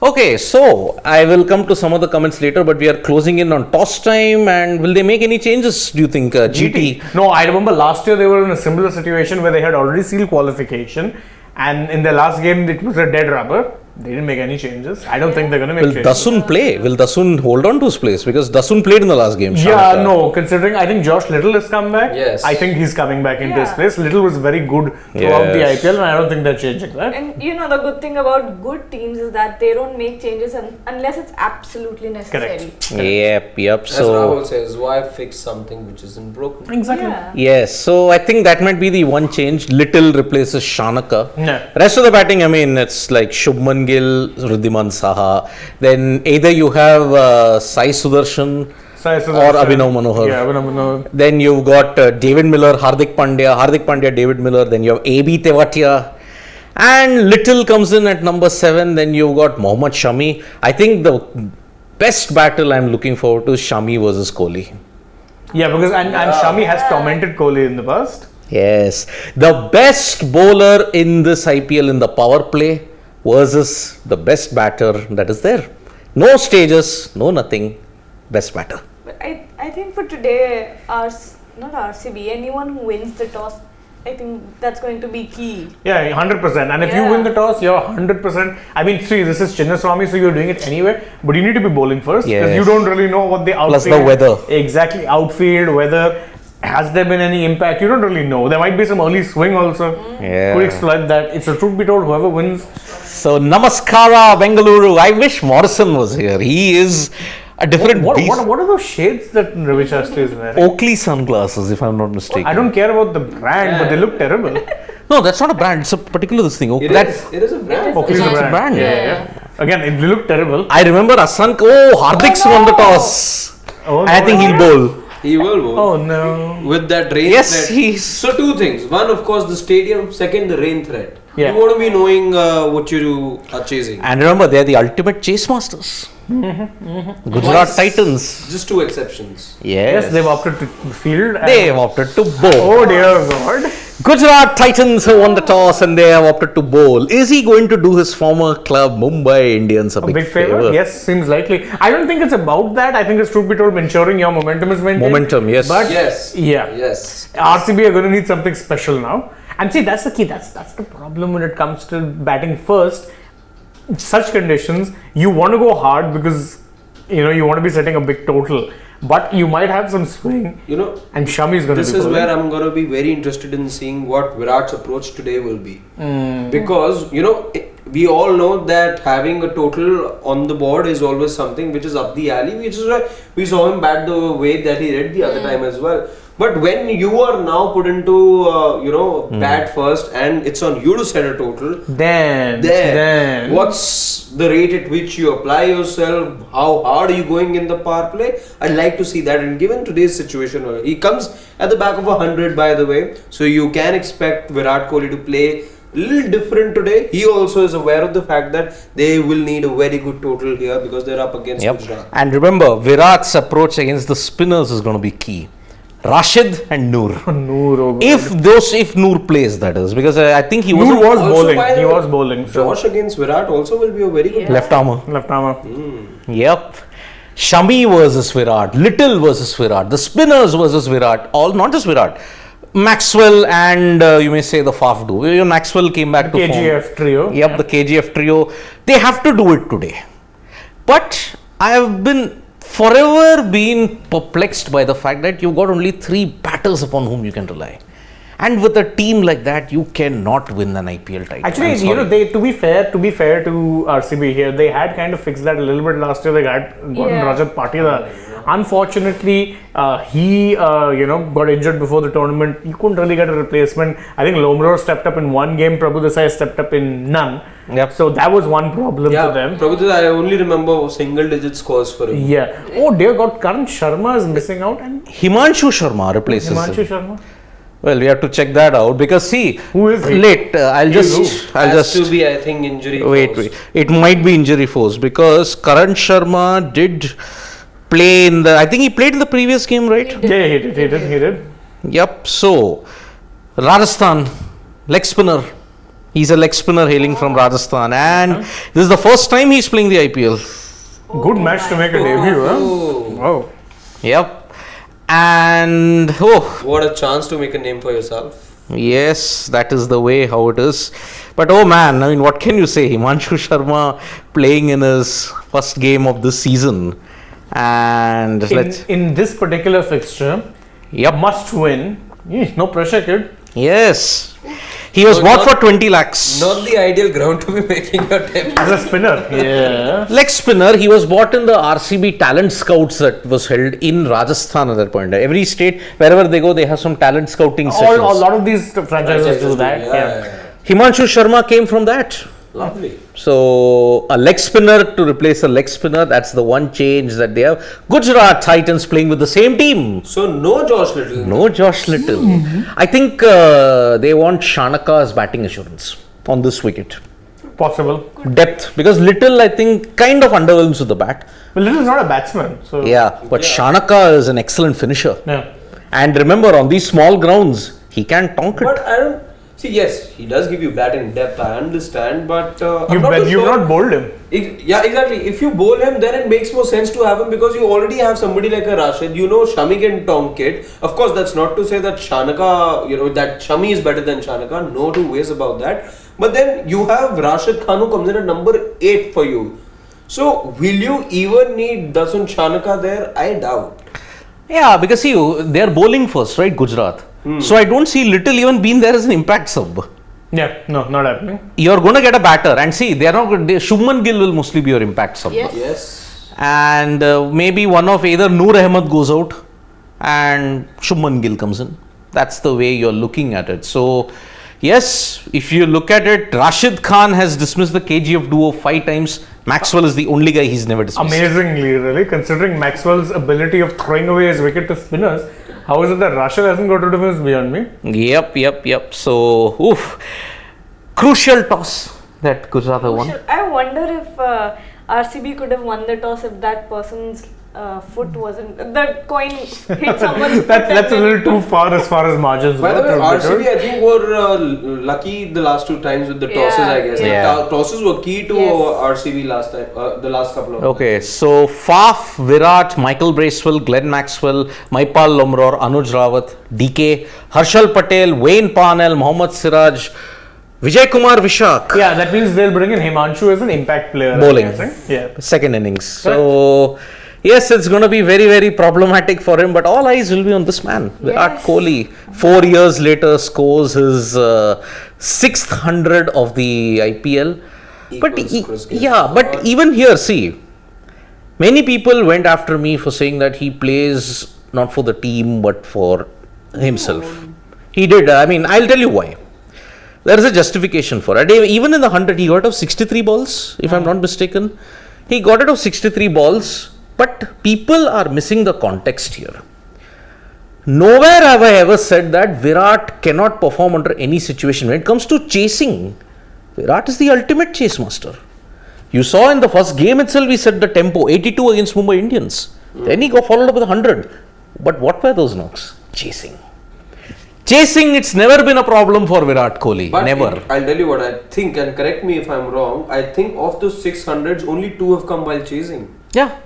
Okay, so I will come to some of the comments later, but we are closing in on toss time. And will they make any changes, do you think, GT? No, I remember last year they were in a similar situation where they had already sealed qualification, and in their last game it was a dead rubber. They didn't make any changes. I don't think they're going to make changes. Will Dasun play? Will Dasun hold on to his place? Because Dasun played in the last game. Yeah, no, considering I think Josh Little has come back. Yes. I think he's coming back into his place. Little was very good throughout the IPL, and I don't think they're changing that. And the good thing about good teams is that they don't make changes unless it's absolutely necessary. Correct. Yep. As So Rahul says, why fix something which isn't broken? Exactly. Yeah. yes, so I think that might be the one change. Little replaces Shanaka. Yeah. Rest of the batting, I mean, it's like Shubman Gill, Riddhiman Saha. Then either you have Sai Sudarshan or Abhinav Manohar. Yeah, Abhinav Manohar. Then you've got David Miller, Hardik Pandya, David Miller. Then you have AB Tewatia. And Little comes in at number 7. Then you've got Mohammad Shami. I think the best battle I'm looking forward to is Shami versus Kohli. Yeah, because and Shami has tormented Kohli in the past. Yes. The best bowler in this IPL in the power play versus the best batter that is there. No stages, no nothing. Best batter. But I think for today, not RCB, anyone who wins the toss, I think that's going to be key. Yeah, 100%. And if you win the toss, you're 100%. I mean, see, this is Chinnaswamy, so you're doing it anyway. But you need to be bowling first because you don't really know what the outfield. Plus the weather. Exactly, outfield, weather. Has there been any impact? You don't really know. There might be some early swing also. Yeah. Could exploit that. It's a truth be told, whoever wins. So Namaskara Bengaluru. I wish Morrison was here. He is a different beast. What are those shades that Ravi Shastri is wearing? Oakley sunglasses, if I'm not mistaken. I don't care about the brand, but they look terrible. No, that's not a brand. It's a particular thing. It is a brand. Oakley's It's a a brand. Yeah. Again, they look terrible. I remember Asank. Hardik's won the toss. Oh, I think he'll bowl. He will bowl. Oh no. With that rain Yes, threat. he's. So 2 things. One, of course, the stadium. Second, the rain threat. Yeah. You want to be knowing what you are chasing. And remember, they're the ultimate chase masters. Gujarat Titans. Just 2 exceptions. Yes, they've opted to field. and- They have opted to bowl. Oh dear God. Gujarat Titans have won the toss and they have opted to bowl. Is he going to do his former club Mumbai Indians a Big favor? Yes, seems likely. I don't think it's about that. I think it's truth be told, ensuring your momentum is maintained. Momentum, yes. But Yes. yeah. Yes. RCB are going to need something special now. And see, that's the key. That's the problem when it comes to batting first. In such conditions, you want to go hard because you want to be setting a big total. But you might have some swing. And Shami is going to be This is bowling. where I'm going to be very interested in seeing what Virat's approach today will be. Because, we all know that having a total on the board is always something which is up the alley, which is why we saw him bat the way that he did the other time as well. But when you are now put into, bat first and it's on you to set a total, then what's the rate at which you apply yourself? How hard are you going in the power play? I'd like to see that. And given today's situation, he comes at the back of 100, by the way. So you can expect Virat Kohli to play a little different today. He also is aware of the fact that they will need a very good total here because they're up against Gujarat. And remember, Virat's approach against the spinners is going to be key. Rashid and Noor. Noor, oh God. If Noor plays, that is, because I think he was bowling. by the He way, was bowling. So. Josh against Virat also will be a very good left armer. Left armer. Yep. Shami versus Virat, Little versus Virat, the spinners versus Virat, all not just Virat. Maxwell and you may say the Faf duo. Maxwell came back to KGF form. trio. Yep, the KGF trio. They have to do it today. But I have forever been perplexed by the fact that you've got only 3 batters upon whom you can rely. And with a team like that, you cannot win an IPL title. Actually, I'm sorry. they to be fair to RCB here, they had kind of fixed that a little bit last year. They gotten Rajat Patidar. Unfortunately, he got injured before the tournament. You couldn't really get a replacement. I think Lomro stepped up in one game. Prabhu Desai stepped up in none. Yep. So that was one problem for them. Prabhu Desai, I only remember single-digit scores for him. Yeah. Oh dear God, Karn Sharma is missing out, and Himanshu Sharma replaces him. Himanshu Sharma. Well, we have to check that out because see, Who is he? late. I'll Has just to be, I think, injury. wait. It might be injury force because Karan Sharma did play in the. I think he played in the previous game, right? Yeah, he did. Yep. So Rajasthan leg spinner. He's a leg spinner hailing from Rajasthan, and this is the first time he's playing the IPL. Good match to make a debut, huh? Oh, Wow. Yep. And what a chance to make a name for yourself. yes, that is the way how it is. But oh man, I mean, what can you say? Himanshu Sharma playing in his first game of this season, and In this particular fixture, yep, must win. No pressure, kid. yes, he was So bought not- for 20 lakhs. Not the ideal ground to be making your debut. As a spinner. Yeah. Leg spinner, he was bought in the RCB talent scouts that was held in Rajasthan at that point. Every state, wherever they go, they have some talent scouting sessions. A lot of these franchises do that. Yeah. Himanshu Sharma came from that. Lovely. So a leg spinner to replace a leg spinner, that's the one change that they have. Gujarat Titans playing with the same team. So no Josh Little. No Josh Little. I think they want Shanaka's batting assurance on this wicket. Possible. Depth, because Little I think kind of underwhelms with the bat. But Little's not a batsman, so Yeah, but Shanaka is an excellent finisher. yeah. And remember, on these small grounds, he can tonk it. But I don't see. Yes, he does give you batting depth. I understand, but I'm You've not too you've sure. not bowled him. Yeah, exactly. If you bowl him, then it makes more sense to have him because you already have somebody like a Rashid. You know, Shami can tonk it. Of course, that's not to say that Shanaka, that Shami is better than Shanaka. No two ways about that. But then you have Rashid Khan who comes in at number 8 for you. So, will you even need Dasun Shanaka there? I doubt. Yeah, because see, they are bowling first, right, Gujarat. So I don't see Little even being there as an impact sub. Yeah, no, not happening. You're going to get a batter, and see, they are not. Shubman Gill will mostly be your impact sub. Yes. Yes. And maybe one of either Noor Ahmed goes out, and Shubman Gill comes in. That's the way you're looking at it. So, yes, if you look at it, Rashid Khan has dismissed the KGF duo 5 times. Maxwell is the only guy he's never dismissed. Amazingly, really, considering Maxwell's ability of throwing away his wicket to spinners, how is it that Rashid hasn't got rid of him is beyond me. Yep. So, crucial toss that Gujarat have won. I wonder if RCB could have won the toss if that person's foot wasn't. The coin hit someone's foot. That's a and little too far as margins By go. the way, RCB I think were lucky the last 2 times with the tosses. I guess Yeah. the tosses were key to Yes. RCB last time. The last couple of. Okay, so Faf, Virat, Michael Bracewell, Glenn Maxwell, Maipal Lomror, Anuj Rawat, DK, Harshal Patel, Wayne Parnell, Mohammad Siraj, Vijay Kumar Vishak. Yeah, that means they'll bring in Himanshu as an impact player. I'm Bowling. guessing. Yeah. Second innings. So, yes, it's going to be very, very problematic for him, but all eyes will be on this man, Virat Kohli. 4 years later, scores his 600 of the IPL. But Equals Chris but even here, see, many people went after me for saying that he plays not for the team but for himself. He did. I mean, I'll tell you why. There is a justification for it. Even in the 100, he got of 63 balls, if I'm not mistaken. He got it of 63 balls, but people are missing the context here. Nowhere have I ever said that Virat cannot perform under any situation. When it comes to chasing, Virat is the ultimate chase master. You saw in the first game itself, we set the tempo, 82 against Mumbai Indians. Then he got followed up with 100. But what were those knocks? Chasing. Chasing, it's never been a problem for Virat Kohli. But Never. I'll tell you what I think, and correct me if I'm wrong. I think of those 600s, only 2 have come while chasing. Yeah.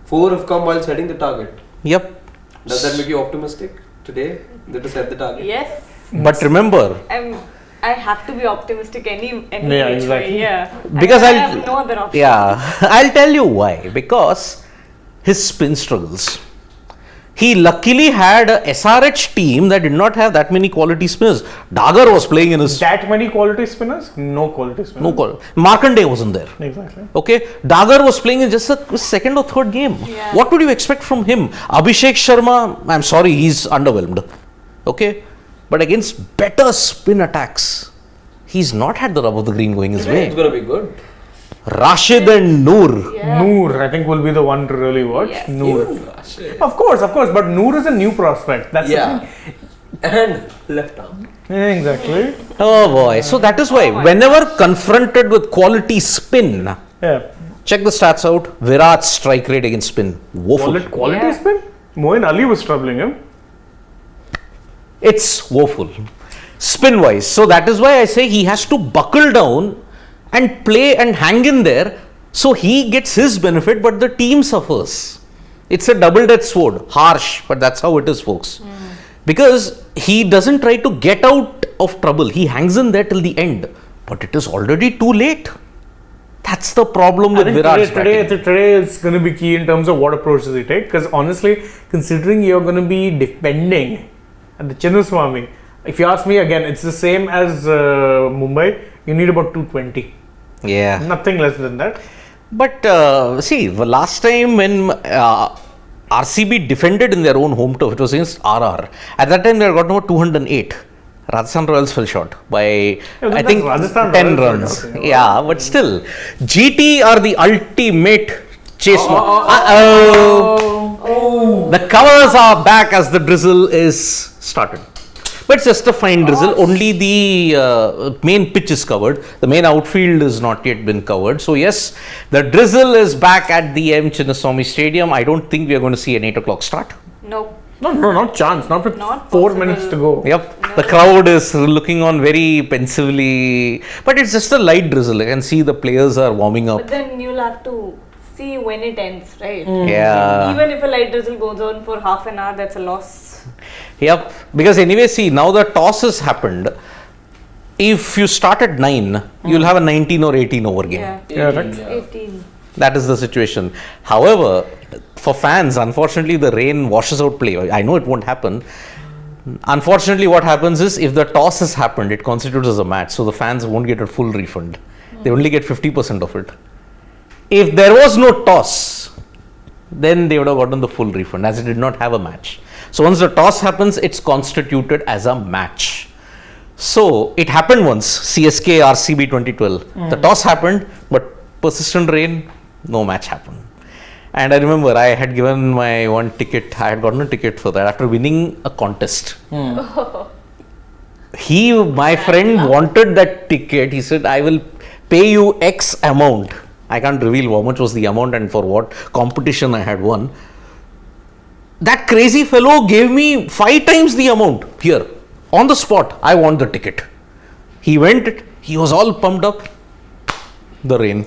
4 have come while setting the target. Yep. Does that make you optimistic today that to set the target? Yes. But remember, I have to be optimistic any Yeah, which exactly. way. Yeah. because I I'll have no other option. Yeah, I'll tell you why. Because his spin struggles. He luckily had a SRH team that did not have that many quality spinners. Dagar was playing in his... That many quality spinners? No quality spinners. No call. Markanday wasn't there. Exactly. Okay, Dagar was playing in just a second or third game. Yeah. What would you expect from him? Abhishek Sharma, I'm sorry, he's underwhelmed. Okay, but against better spin attacks, he's not had the rub of the green going his It's way. going to be good. Rashid and Noor. Yeah. Noor, I think, will be the one to really watch. Yes. Noor. Even Rashid. Of course, but Noor is a new prospect. That's the Yeah. thing. And left arm. Exactly. Oh boy, so that is why whenever confronted with quality spin, Yeah. check the stats out. Virat's strike rate against spin, woeful. Quality Yeah. spin? Moeen Ali was troubling him. It's woeful, spin wise. So that is why I say he has to buckle down and play and hang in there, so he gets his benefit, but the team suffers. It's a double-edged sword, harsh, but that's how it is, folks. Because he doesn't try to get out of trouble, he hangs in there till the end, but it is already too late. That's the problem with Virat's batting. Today it's going to be key in terms of what approaches he take. Because honestly, considering you're going to be defending at the Chinnaswamy, if you ask me again, it's the same as Mumbai. You need about 220. Yeah. Nothing less than that. But see, the last time when RCB defended in their own home turf, it was against RR. At that time, they had got about 208. Rajasthan Royals fell short by, I that's think, Rajasthan 10 Royals, runs. okay. Yeah, but still, GT are the ultimate chase. The covers are back as the drizzle is started. But it's just a fine drizzle. Only the main pitch is covered. The main outfield is not yet been covered. So yes, the drizzle is back at the M. Chinnaswamy Stadium. I don't think we are going to see an 8 o'clock start. No. No, not chance. Not with Not 4 possible. minutes to go. Yep, the crowd is looking on very pensively, but it's just a light drizzle. I can see the players are warming But up. then you'll have to see when it ends, right? Yeah. Even if a light drizzle goes on for half an hour, that's a loss. Yep, because anyway, see, now the toss has happened. If you start at 9, you'll have a 19 or 18 over game. Yeah. Yeah, right. 18. That is the situation. However, for fans, unfortunately, the rain washes out play. I know it won't happen. Unfortunately, what happens is if the toss has happened, it constitutes as a match. So the fans won't get a full refund. They only get 50% of it. If there was no toss, then they would have gotten the full refund as it did not have a match. So once the toss happens, it's constituted as a match. So it happened once, CSK RCB 2012. The toss happened, but persistent rain, no match happened. And I remember I had given my one ticket, I had gotten a ticket for that after winning a contest. My friend wanted that ticket. He said, I will pay you X amount. I can't reveal how much was the amount and for what competition I had won. That crazy fellow gave me 5 times the amount here. On the spot, I want the ticket. He went, he was all pumped up. The rain.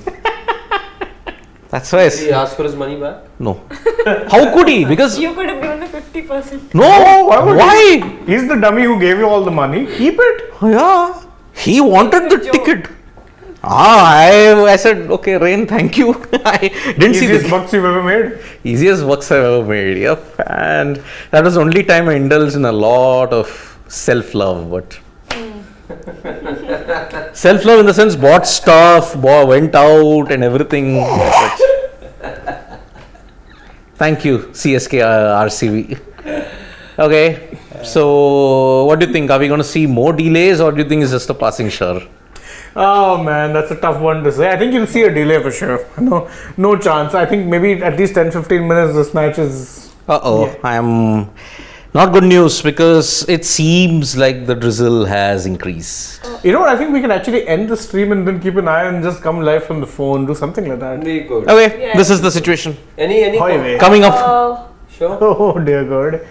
That's why. Did he ask for his money back? No. How could he? Because. You could have given the 50%. No! Why would Why? He's the dummy who gave you all the money. Keep it. Yeah. He wanted the Joke. ticket. I said, okay, Rain, thank you. I didn't see Easiest this. bucks you've ever made. Easiest bucks I've ever made. Yep. And that was the only time I indulged in a lot of self-love. But self-love in the sense, bought stuff, went out and everything. But thank you, CSK RCB. Okay. So, what do you think? Are we going to see more delays or do you think it's just a passing shower? Oh man, that's a tough one to say. I think you'll see a delay for sure. No chance. I think maybe at least 10-15 minutes this match is... I am not good news because it seems like the drizzle has increased. You know what? I think we can actually end the stream and then keep an eye and just come live from the phone, do something like that. Very good. Okay, Yeah. this is the situation. Any Highway. Coming up. Sure. Oh dear God.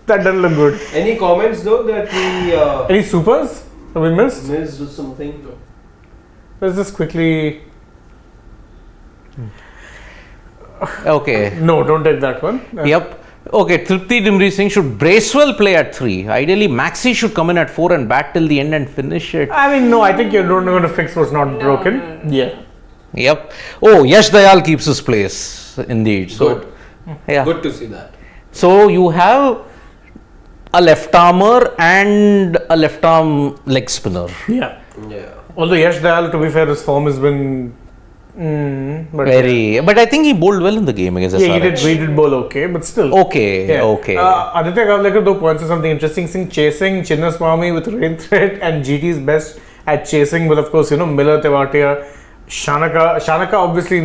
That doesn't look good. Any comments though that we Any supers that we missed? missed or something? Let's just quickly... Okay. No, don't take that one. Yep. Okay, Tripti Dimri Singh should Bracewell play at 3. Ideally, Maxi should come in at 4 and bat till the end and finish it. I mean, no, I think you're not going to fix what's not broken. Yeah. Yep. Oh, Yash Dayal keeps his place. Indeed. So, Good. yeah. Good to see that. So you have a left armour and a left arm leg spinner. Yeah. Yeah. Although Yash Dayal, to be fair, his form has been. But But I think he bowled well in the game against yeah, SRH. he did bowl okay, but still. Okay, Yeah. okay. Aditya Gavlekar though points to something interesting, saying chasing Chinnaswamy with rain threat and GT's best at chasing with, of course, Miller, Tewatia, Shanaka obviously,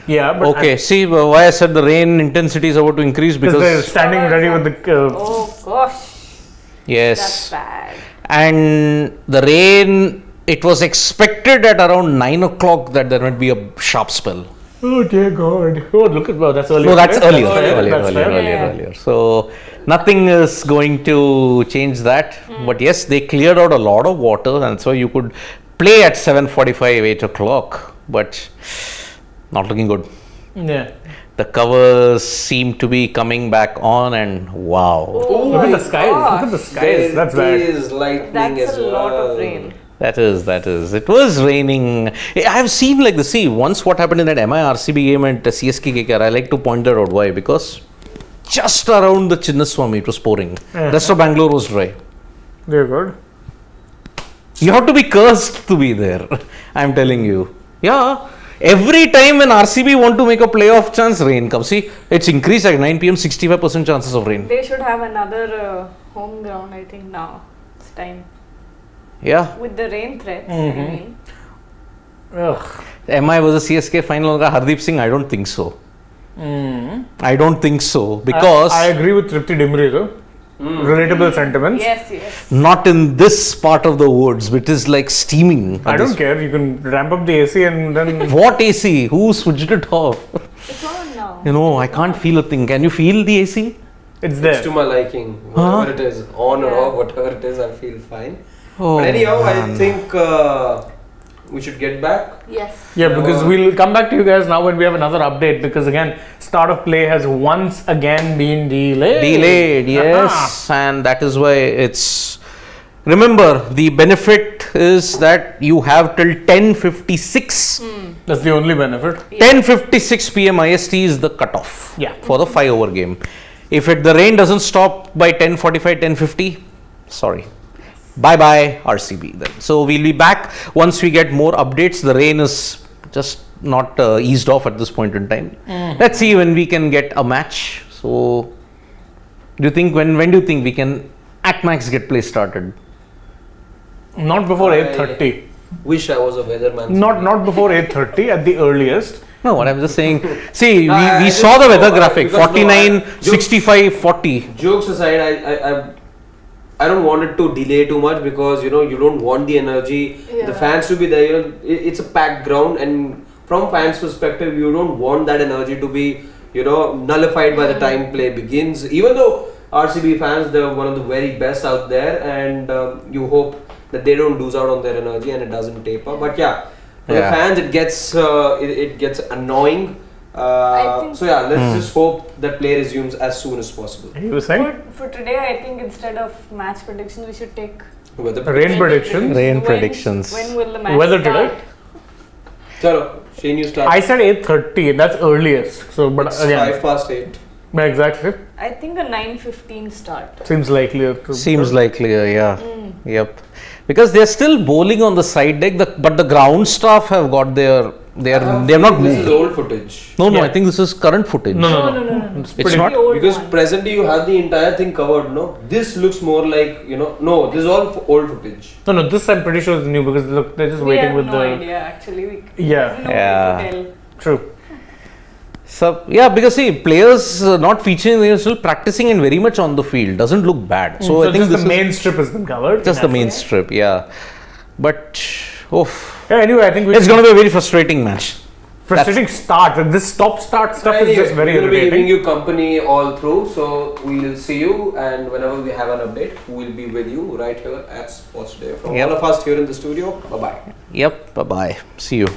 yeah. But Okay, see why I said the rain intensity is about to increase because they're because standing ready with the. Oh gosh, that's yes, bad. and the rain. It was expected at around 9 o'clock that there might be a sharp spell. Oh dear God! Oh, look at that's earlier. No, that's right? earlier, That's fair. earlier. So nothing is going to change that. But yes, they cleared out a lot of water, and so you could play at 7:45, 8 o'clock. But not looking good. Yeah. The covers seem to be coming back on, and wow, Look at the skies. Look at the skies. That's There bad. is lightning That's as a lot well. of rain. that is. It was raining. I have seen like the see once what happened in that RCB game at CSK KKR. I like to point that out. Why? Because just around the Chinnaswamy it was pouring. Rest of Bangalore was dry. Dear God. You have to be cursed to be there. I'm telling you. Yeah. Every time when RCB want to make a playoff chance, rain comes. See, it's increased at 9 p.m. 65% chances of rain. They should have another home ground. I think now it's time Yeah. with the rain threats. I mean, Ugh. MI was a CSK final. Hardeep Singh, I don't think so. I don't think so because I agree with Tripti Dimri though. Relatable sentiments. yes. not in this part of the woods, which is like steaming. I don't care. You can ramp up the AC and then. What AC? Who switched it off? It's on now. I can't feel a thing. Can you feel the AC? It's there. It's to my liking. Whatever it is, on or Yeah. off, whatever it is, I feel fine. Oh, But anyhow, man. I think we should get back. Yes. Yeah, because we'll come back to you guys now when we have another update. Because again, start of play has once again been delayed. Yes, and that is why it's. Remember, the benefit is that you have till 10:56. That's the only benefit. 10:56 p.m. IST is the cutoff. Yeah. For the 5-over game. If the rain doesn't stop by 10:45, 10:50, sorry. Bye bye RCB then. So we'll be back once we get more updates. The rain is just not eased off at this point in time. Let's see when we can get a match. So do you think when do you think we can at max get play started? Not before I 8:30. Wish I was a weatherman. Not before 8:30 at the earliest. No, what I'm just saying. See, I we just saw the know, weather graphic because 49, no, 65, 40. Jokes aside, I don't want it to delay too much because you don't want the energy, Yeah. the fans to be there. It's a packed ground, and from fans' perspective, you don't want that energy to be nullified by the time play begins. Even though RCB fans, they're one of the very best out there, and you hope that they don't lose out on their energy and it doesn't taper. But yeah, for the Yeah. fans, it gets annoying. I think- So yeah, let's just hope that play resumes as soon as possible. You were saying? For today, I think instead of match predictions, we should take Weather Rain predictions. Rain When- predictions. When will the match Weather start? today? Chalo, Shane, you start. I said 8:30. That's earliest. So, but It's again, 8:05. yeah, exactly. I think a 9:15 start. Seems likelier. Seems likelier, yeah. Yep. Because they're still bowling on the side deck, but the ground staff have got they have not This is moved. old footage. No, Yeah. I think this is current footage. No. It's It's not- old Because one. presently you have the entire thing covered, no? This looks more like, no, this is all old footage. No. This I'm pretty sure is new because look, they're just We waiting have with no the. idea actually. Yeah. There's no way Yeah. to tell. True. So yeah, because see, players not featuring, they're still practicing and very much on the field. Doesn't look bad. So I think just this the is main strip has been covered. just the main strip, yeah. But Yeah, anyway, I think it's going to be a very frustrating match. frustrating start. This stop-start stuff is just very we're going to be giving irritating. you company all through, so we'll see you, and whenever we have an update, we'll be with you right here at Sports Day. From Yep. all of us here in the studio, bye-bye. Yep. Bye bye. See you.